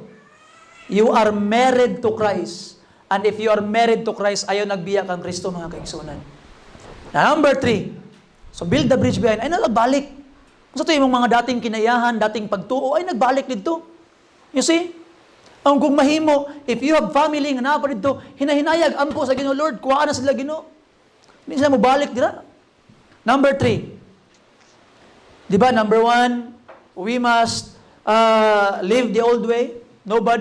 you are married to Christ. And if you are married to Christ, ayaw nagbiya kang Kristo, mga kaigsunan. Number 3, so build the bridge behind. Ay nagbalik. Kung sa ito yung mga dating kinayahan, dating pagtuo, ay nagbalik dito. You see? Ang kung mahimo, if you have family nga napa dito, hinahinayag, ampo sa Ginoo, Lord, kuhaan na sila Ginoo. Hindi sila mo balik, dira. Number 3, di ba, number 1, we must live the old way.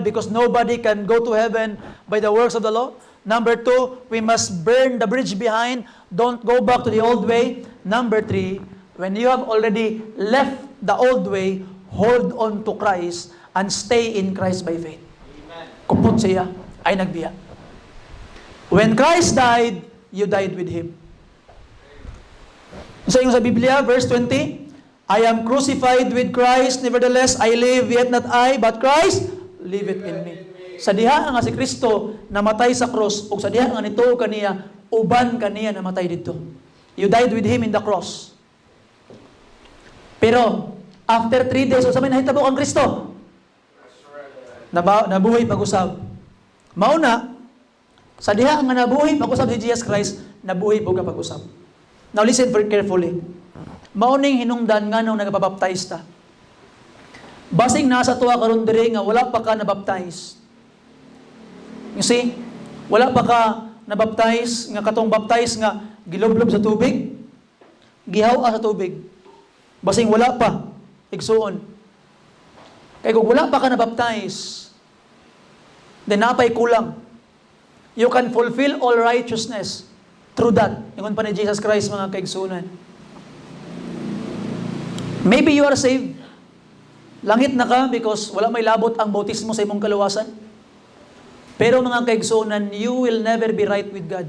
Because nobody can go to heaven by the works of the law. Number 2, we must burn the bridge behind. Don't go back to the old way. Number 3, when you have already left the old way, hold on to Christ and stay in Christ by faith. Kupot siya, ay nagbiya. When Christ died, you died with Him. Sa sa Biblia, verse 20, I am crucified with Christ, nevertheless I live, yet not I, but Christ liveth in me. Sa diha nga si Kristo namatay sa cross, o sa diha nga nituo kaniya, uban kaniya namatay dito. You died with Him in the cross. Pero, after 3 days, o sa may nahitabo ang Kristo, nabuhay pag-usab. Mauna, sa diha nga nabuhay pag-usab si Jesus Christ, nabuhay po ka pag-usab. Now listen very carefully. Mauning hinungdan nga nung nagpabaptize ta. Basing nasa tuwa karon diri nga wala pa ka nabaptize. You see? Wala pa ka nabaptize nga katong baptize nga giloblob sa tubig, gihawa sa tubig. Basing wala pa igsuon. Kay kung wala pa ka nabaptize, then napay kulang. You can fulfill all righteousness through that. Ingon pa ni Jesus Christ, mga kaigsunan. Maybe you are saved. Langit na ka because wala may labot ang bautismo sa imong kaluwasan. Pero mga kaigsunan, you will never be right with God.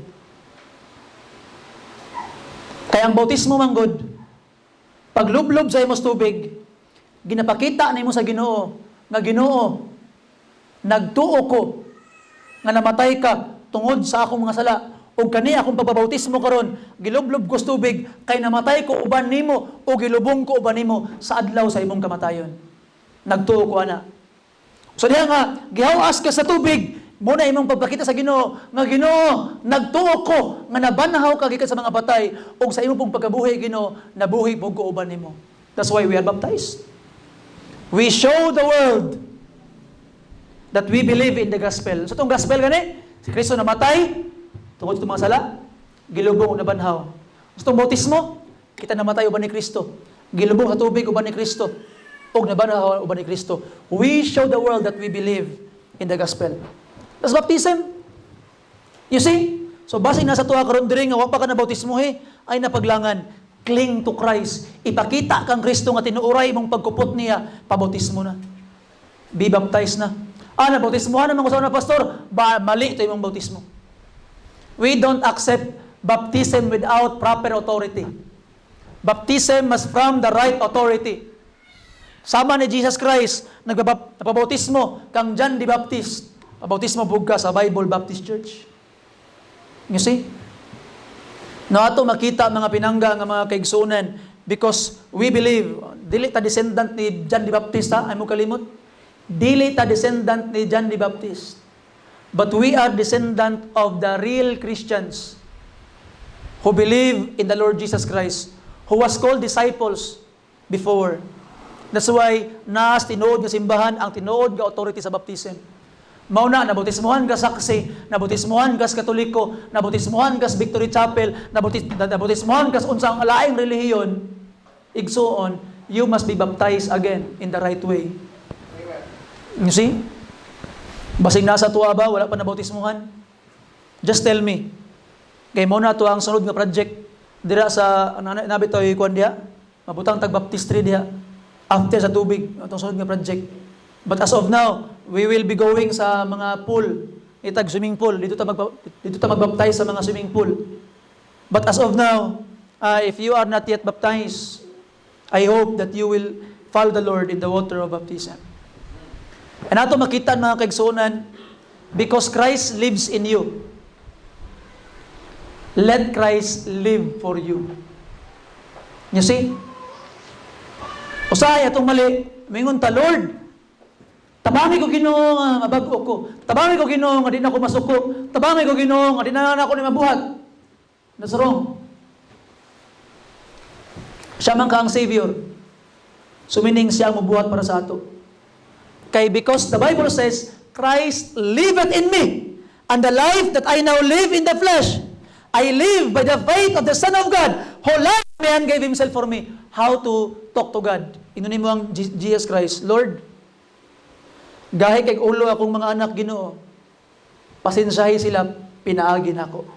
Kaya ang bautismo manggod, paglublob sa imong tubig, ginapakita na imo sa Ginoo, nga Ginoo, nagtuo ko, nga namatay ka tungod sa akong mga sala, o kani akong pagbabautismo karon, gilublob ko sa tubig, kay namatay ko uban nimo, o gilubong ko uban nimo sa adlaw sa imong kamatayon. Nagtuo ko ana. So diha nga, gihawas ka sa tubig, muna imong pagpakita sa Ginoo, nga Ginoo, nagtuo ko, nga nabanhaw ka gikan sa mga patay, o sa imong pong pagkabuhi Ginoo, nabuhi po ko uban nimo. That's why we are baptized. We show the world that we believe in the gospel. So itong gospel gani, si Kristo namatay, tungod sa mga sala, gilubong o nabanhaw. Sa itong bautismo, kita namatay uban ni Kristo. Gilubong sa tubig uban ni Kristo. O nabanhaw uban ni Kristo. We show the world that we believe in the gospel. That's baptism. You see? So basing nasa tuwa karon diri nga wa pa ka na bautismo ay napaglangan. Cling to Christ. Ipakita kang Kristo nga tinuoray mong pagkupot niya, pabautismo na. Be baptized na. Nabautismohan naman ko sa una, pastor, mali ito yung bautismo. We don't accept baptism without proper authority. Baptism must from the right authority. Sama ni Jesus Christ, napabautismo kang John the Baptist. Pabautismo bugka sa Bible Baptist Church. You see? Na ato makita mga pinangga nga mga kaigsunan because we believe, dili ta descendant ni John the Baptist, ay mo kalimot. Dili ta descendant ni John the Baptist. But we are descendant of the real Christians who believe in the Lord Jesus Christ, who was called disciples before. That's why, naas tinuod nga simbahan, ang tinuod nga authority sa baptism. Mauna, nabautismuhan ka saksi, nabautismuhan ka sa Katoliko, nabautismuhan ka sa Victory Chapel, nabautismuhan ka sa unsang laing relihiyon, igsuon, you must be baptized again in the right way. You see? Basing nasa tuwa ba, wala pa nabautismuhan? Just tell me. Kay mo na to ang sunod nga project. Dira sa, nabi to ikuan diha, mabutang tag-baptistry diha, after sa tubig, itong sunod nga project. But as of now, we will be going sa mga pool, itag swimming pool. Dito ta magbaptize sa mga swimming pool. But as of now, if you are not yet baptized, I hope that you will follow the Lord in the water of baptism. And ato makita mga kaigsunan, because Christ lives in you, let Christ live for you. You see? Usahay atong mali, mingon ta, Lord, tabangi ko Ginoo nga mabag-o ko. Tabangi ko Ginoo nga di na ako masuko. Tabangi ko Ginoo nga di na ako ni mabuhat. That's wrong. Siya man ka ang Savior. Sumining siya ang mabuhat para sa ato. Kay because the Bible says, Christ liveth in me, and the life that I now live in the flesh, I live by the faith of the Son of God, who loved me and gave Himself for me. How to talk to God? Inunin mo ang Jesus Christ, Lord, gahi kay ulo akong mga anak Ginoo, pasensyahi sila, pinaagin ako.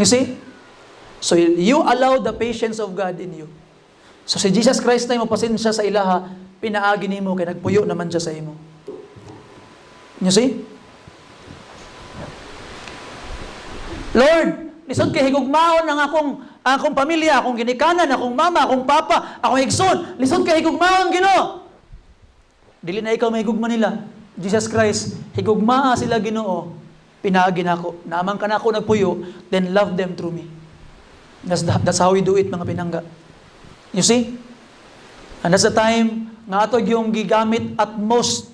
You see? So you allow the patience of God in you. So si Jesus Christ na mo pasensya sa ilaha, pinaagi nimo kay nagpuyo naman siya sa imo. You see? Lord, lisod kay higugmaon ang akong pamilya, akong ginikanan, akong mama, akong papa, akong igsoon. Lisod kay higugmaon Ginoo. Dili na ikaw mahigugma nila. Jesus Christ, higugmaa sila Ginoo. Pinaagi nako. Naamang ka na ako nagpuyo, then love them through me. That's how we do it, mga pinangga. You see? And that's the time nga ato yung gigamit at most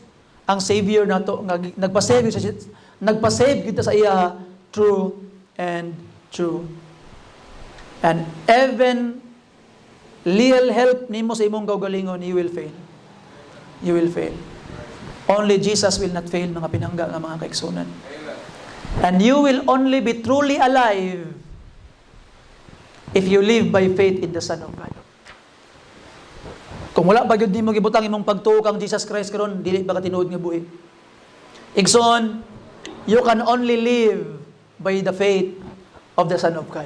ang Savior nato nga nagpa-save kita sa iya true and true. And even little help nimo sa imong kaugalingon, you will fail. You will fail. Only Jesus will not fail, mga pinangga nga mga kaigsunan. And you will only be truly alive if you live by faith in the Son of God. Kung wala pa gyud nimo gibutang imong pagtuo kang Jesus Christ karon, dili ba ka tinuod nga buhi? Igsoon, you can only live by the faith of the Son of God.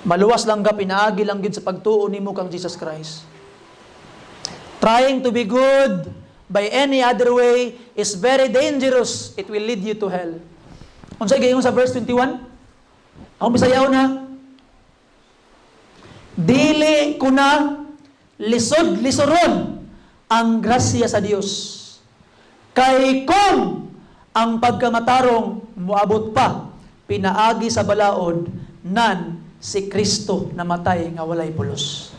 Maluwas lang ka, pinaagi lang gyud sa pagtuo nimo kang Jesus Christ. Trying to be good by any other way is very dangerous. It will lead you to hell. Unsay gayon sa verse 21? Ako bisayaw na. Dili ko na lisod-lisoron ang grasya sa Dios. Kay kung ang pagkamatarong moabot pa, pinaagi sa balaod nan si Kristo namatay nga walay pulos.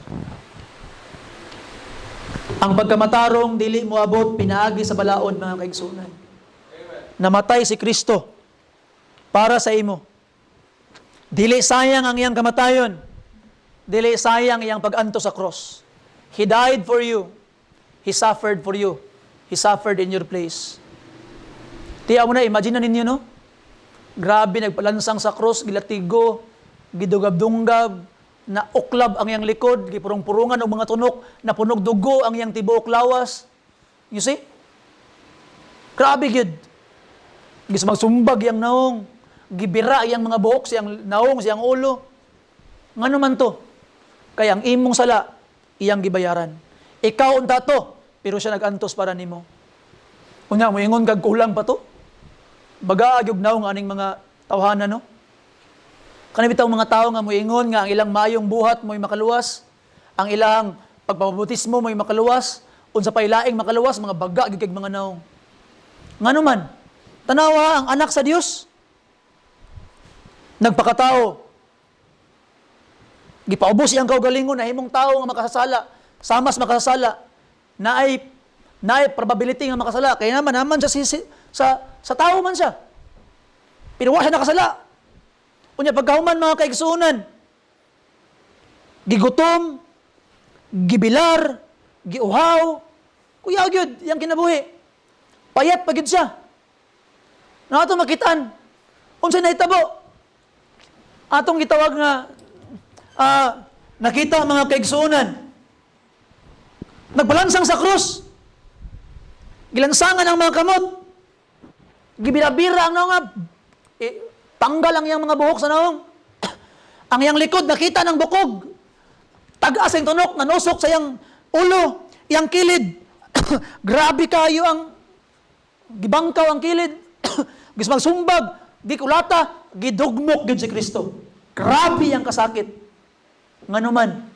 Ang pagkamatarong dili moabot, pinaagi sa balaod, mga kaigsunan. Namatay si Kristo para sa imo. Dili sayang ang iyang kamatayon. Dili sayang iyang pag-anto sa cross. He died for you. He suffered for you. He suffered in your place. Tiyaw mo na, imagine na ninyo, no? Grabe, nagpalansang sa cross, gilatigo, gidugab-dunggab, na uklab ang iyang likod, gipurong-purungan ng mga tunok, na punog dugo ang iyang tibuok lawas. You see? Grabe, gid. Gis magsumbag iyang naong, gibira iyang mga buhok, siyang naong, siyang ulo. Ngano man to? Kaya ang imong sala, iyang gibayaran. Ikaw unta to, pero siya nagantos para nimo. Unya, moingon kag kulang pa to? Baga agyog naong aning mga tawhanan, no? Kani bitaw mga tao nga moingon nga ang ilang maayong buhat mo'y makaluwas, ang ilang pagpabautismo mo'y makaluwas, unsa pay laing makaluwas, mga baga gid kag mga naong. Ngano man? Tanawa ang anak sa Dios. Nagpakatao. Gipaubos iyang kaugalingon na himong tao nga makasasala, samas makasasala, na ay na probability nga makasala. Kaya naman siya sa tao man siya. Pero wa siya nakasala. Unya pagkahuman mga kaigsuonan, gigutom, gibilar, giuhaw, kuya gyud yang kinabuhi. Payat pagid siya. Nato makitaan. Unsay nahitabo? Atong gitawag nga nakita mga kaigsuonan. Nagbalansang sa krus. Gilansangan ang mga kamot. Gibira-bira ang naong tanggal ang iyang mga buhok sa naong. Ang iyang likod nakita ng bukog. Tagas ang tunok, nanusok sa iyang ulo, iyang kilid. Grabe kayo ang gibangkaw ang kilid. Gismang sumbag, gikulata, gidugmok gyud si Kristo. Grabe ang kasakit. Nganuman,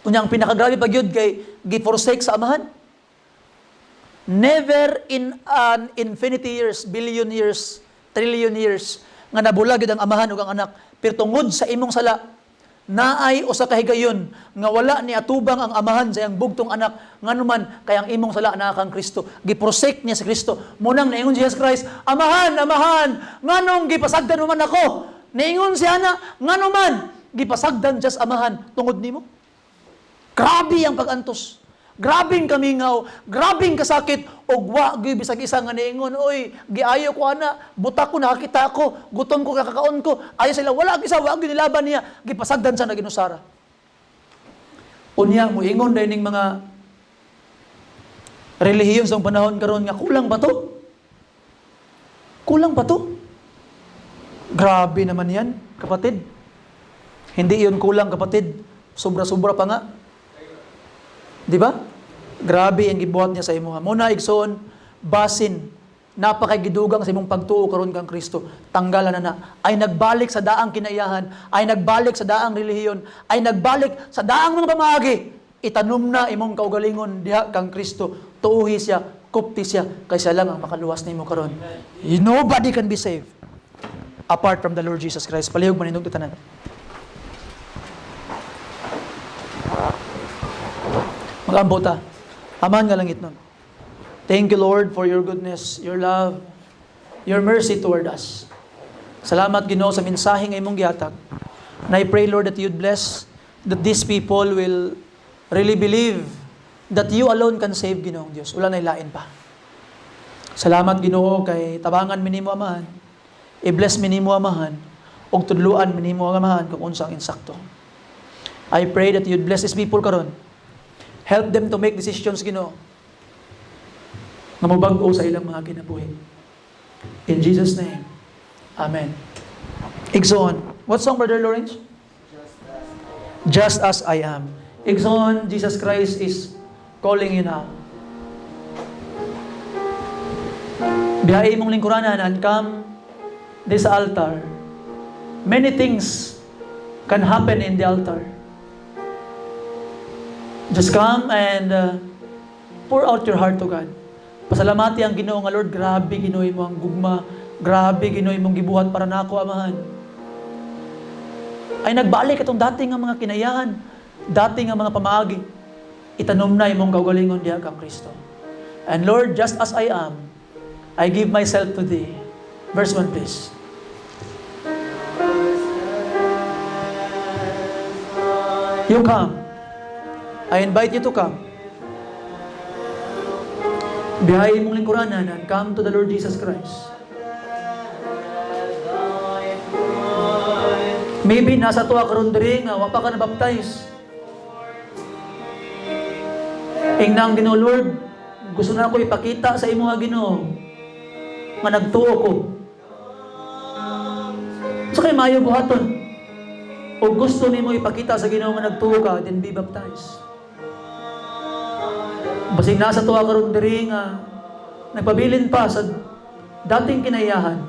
unyang pinakagrabe pa gyud kay giforsake sa amahan. Never in an infinity years, billion years, trillion years nga nabulag gyud ang amahan ug ang anak. Pero tungod sa imong sala, naay usa ka higayon nga wala ni atubang ang amahan sa iyang bugtong anak nganuman kay ang imong sala naa kang Kristo. Giprosect niya si Kristo. Munang naingon Jesus Christ, amahan, nganong gipasagdan mo man ako? Naingon siya na, nganuman gipasagdan just amahan tungod nimo. Grabe ang pagantos. Grabing kamingaw, grabing kasakit, og wa gyud bisag isa nga niingon, oy, giayo ko ana, buta ko nakakita ako, gutom ko kakakaon ko, ayo sila wala gisa wa gyud nilaban niya, gipasagdan sa naginusara. Unya mo ingon dining mga relihiyon sa panahon karon nga kulang ba to? Kulang ba to? Grabe naman yan, kapatid. Hindi iyon kulang, kapatid. Sobra-sobra pa nga. Di ba? Grabe ang gibuhat niya sa imo. Muna igsoon, basin, napakagidugang sa imong pagtuo karon kang Kristo. Tanggalan na. Ay nagbalik sa daang kinaiyahan, ay nagbalik sa daang relihiyon, ay nagbalik sa daang mga pamaagi. Itanom na imong kaugalingon diha kang Kristo. Tuuhi siya, kupti siya, kay siya lang ang makaluwas nimo karon. Nobody can be saved apart from the Lord Jesus Christ. Palihog man inyong tanan. Mag-ambo ta. Aman nga langit nun. Thank you, Lord, for your goodness, your love, your mercy toward us. Salamat, Ginoo, sa mensahe nga imong gihatag. And I pray, Lord, that you'd bless that these people will really believe that you alone can save, Ginoong Diyos. Wala na ilain pa. Salamat, Ginoo, kay tabangan minimo amahan, i-bless minimo amahan, og tudluan minimo amahan kung unsang insakto. I pray that you'd bless these people karon. Help them to make decisions, Ginoo, nga mabag-o sa ilang mga kinabuhi. In Jesus' name, Amen. Igsoon. What song, Brother Lawrence? Just as I am. Igsoon, Jesus Christ is calling you now. Biyahe mong lingkuranan and come this altar. Many things can happen in the altar. Just come and pour out your heart to God. Pasalamati ang Ginoo nga Lord, grabe Ginoo mo ang gugma, grabe Ginoo mong gibuhat para nako amahan. Ay nagbalik atong dating nga mga kinayahan, dating nga mga pamaagi. Itanom na imong kaugalingon diha kang Kristo. And Lord, just as I am, I give myself to Thee. Verse 1 please. You come. I invite you to come. Biyahe mong lingkuranan and come to the Lord Jesus Christ. Maybe nasa tuwa karon diri nga wa pa ka na-baptize. Ingnang Ginoo Lord, gusto na ko ipakita sa imo nga Ginoo nga nagtuo ko. So kay maayo buhaton. O gusto nimo ipakita sa Ginoo nga nagtuo ka, then be baptized. Basig nasa tuwa karon diri nga nagpabilin pa sa dating kinayahan.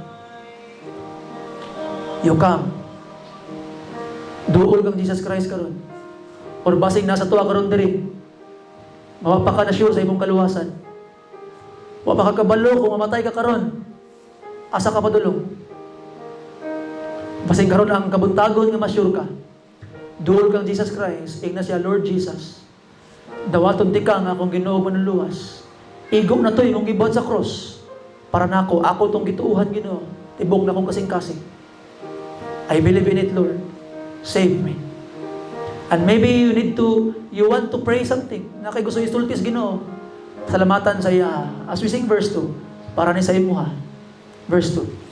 You come. Duol kang Jesus Christ karon. Or basig nasa tuwa karon diri. Mawapa ka na sure sa imong kaluwasan. Wa pa ka kabalo kung mamatay ka karon. Asa ka padulong. Basig karon ang kabuntagon nga ma-sure ka. Duol kang Jesus Christ, ing na siya Lord Jesus. Dawaton ti ka nga akong Ginoo manuluwas. Igong na to'y kung gibuhat sa cross. Para na ako tong gituuhan Ginoo. Tibok na kong kasing-kasing. I believe in it, Lord. Save me. And maybe you want to pray something na kay gusto isultis Ginoo. Salamatan sa iya. As we sing verse 2, para ni sa imuha. Verse 2.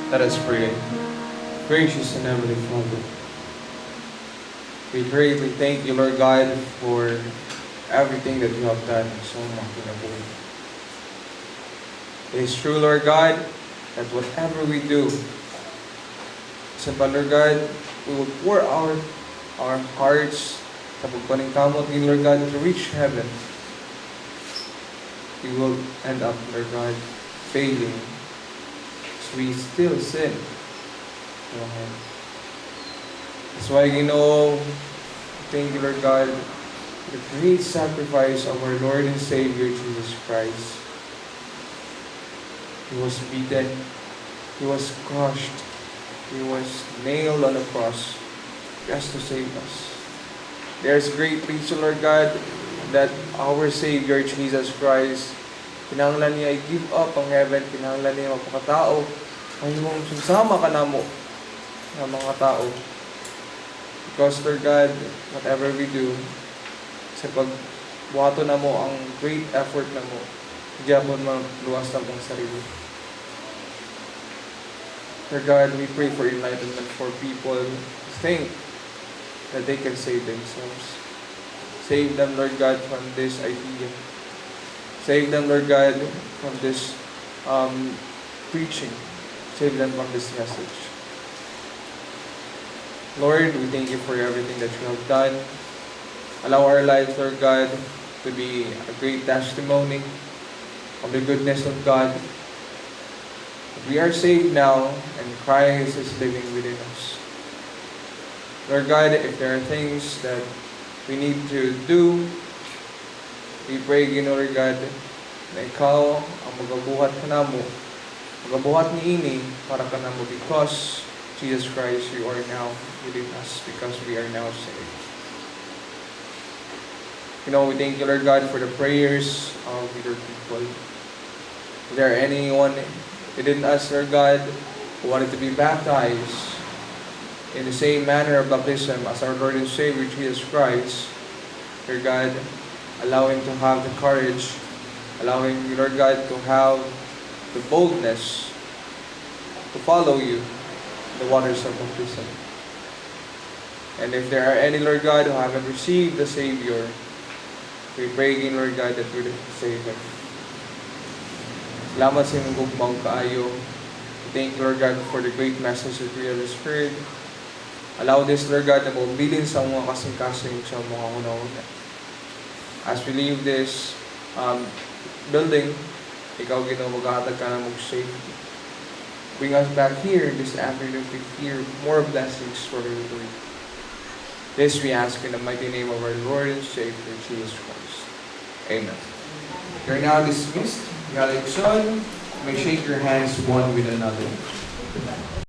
Let us pray. Gracious and Heavenly Father, we greatly thank you, Lord God, for everything that you have done so much in the world. It is true, Lord God, that whatever we do, Lord God, we will pour our hearts sa pagpaningkamot ni Lord God to reach heaven. We will end up, Lord God, failing. We still sin. That's why, thank you, Lord God, for the great sacrifice of our Lord and Savior, Jesus Christ. He was beaten. He was crushed. He was nailed on the cross just to save us. There's great reason, Lord God, that our Savior, Jesus Christ, pinanglan niya ay give up ang heaven, pinanglan niya magpakatao, ay mong susama ka na mo ng mga tao. Because, Lord God, whatever we do, sa pagbuhato na mo ang great effort na mo, diyan mo luwas na mong sarili. Lord God, we pray for enlightenment for people who think that they can save themselves. Save them, Lord God, from this idea. Save them, Lord God, from this preaching. Save them from this message. Lord, we thank you for everything that you have done. Allow our lives, Lord God, to be a great testimony of the goodness of God. We are saved now, and Christ is living within us. Lord God, if there are things that we need to do, we pray, Lord God, na ikaw ang magabuhat ka na mo, magabuhat ni ini para ka na mo, because Jesus Christ, you are now within us, because we are now saved. We thank you, Lord God, for the prayers of your people. Is there anyone within us, Lord God, who wanted to be baptized in the same manner of baptism as our Lord and Savior, Jesus Christ? Lord God, allow him to have the courage, allow him, Lord God, to have the boldness to follow you in the waters of baptism. And if there are any, Lord God, who haven't received the Savior, we pray again, Lord God, that you would save them. Salamat sa inyong gugmaw kaayo. Thank you, Lord God, for the great message that we have heard. Allow this, Lord God, na mabilin sa mga kasing-kasing sa mga una-una. As we leave this building, ikaw, Ginoo, maghahatag ka na mag-safety. Bring us back here this afternoon to hear more blessings for your word. This we ask in the mighty name of our Lord and Savior, Jesus Christ. Amen. You're now dismissed. Galik Son, may shake your hands one with another.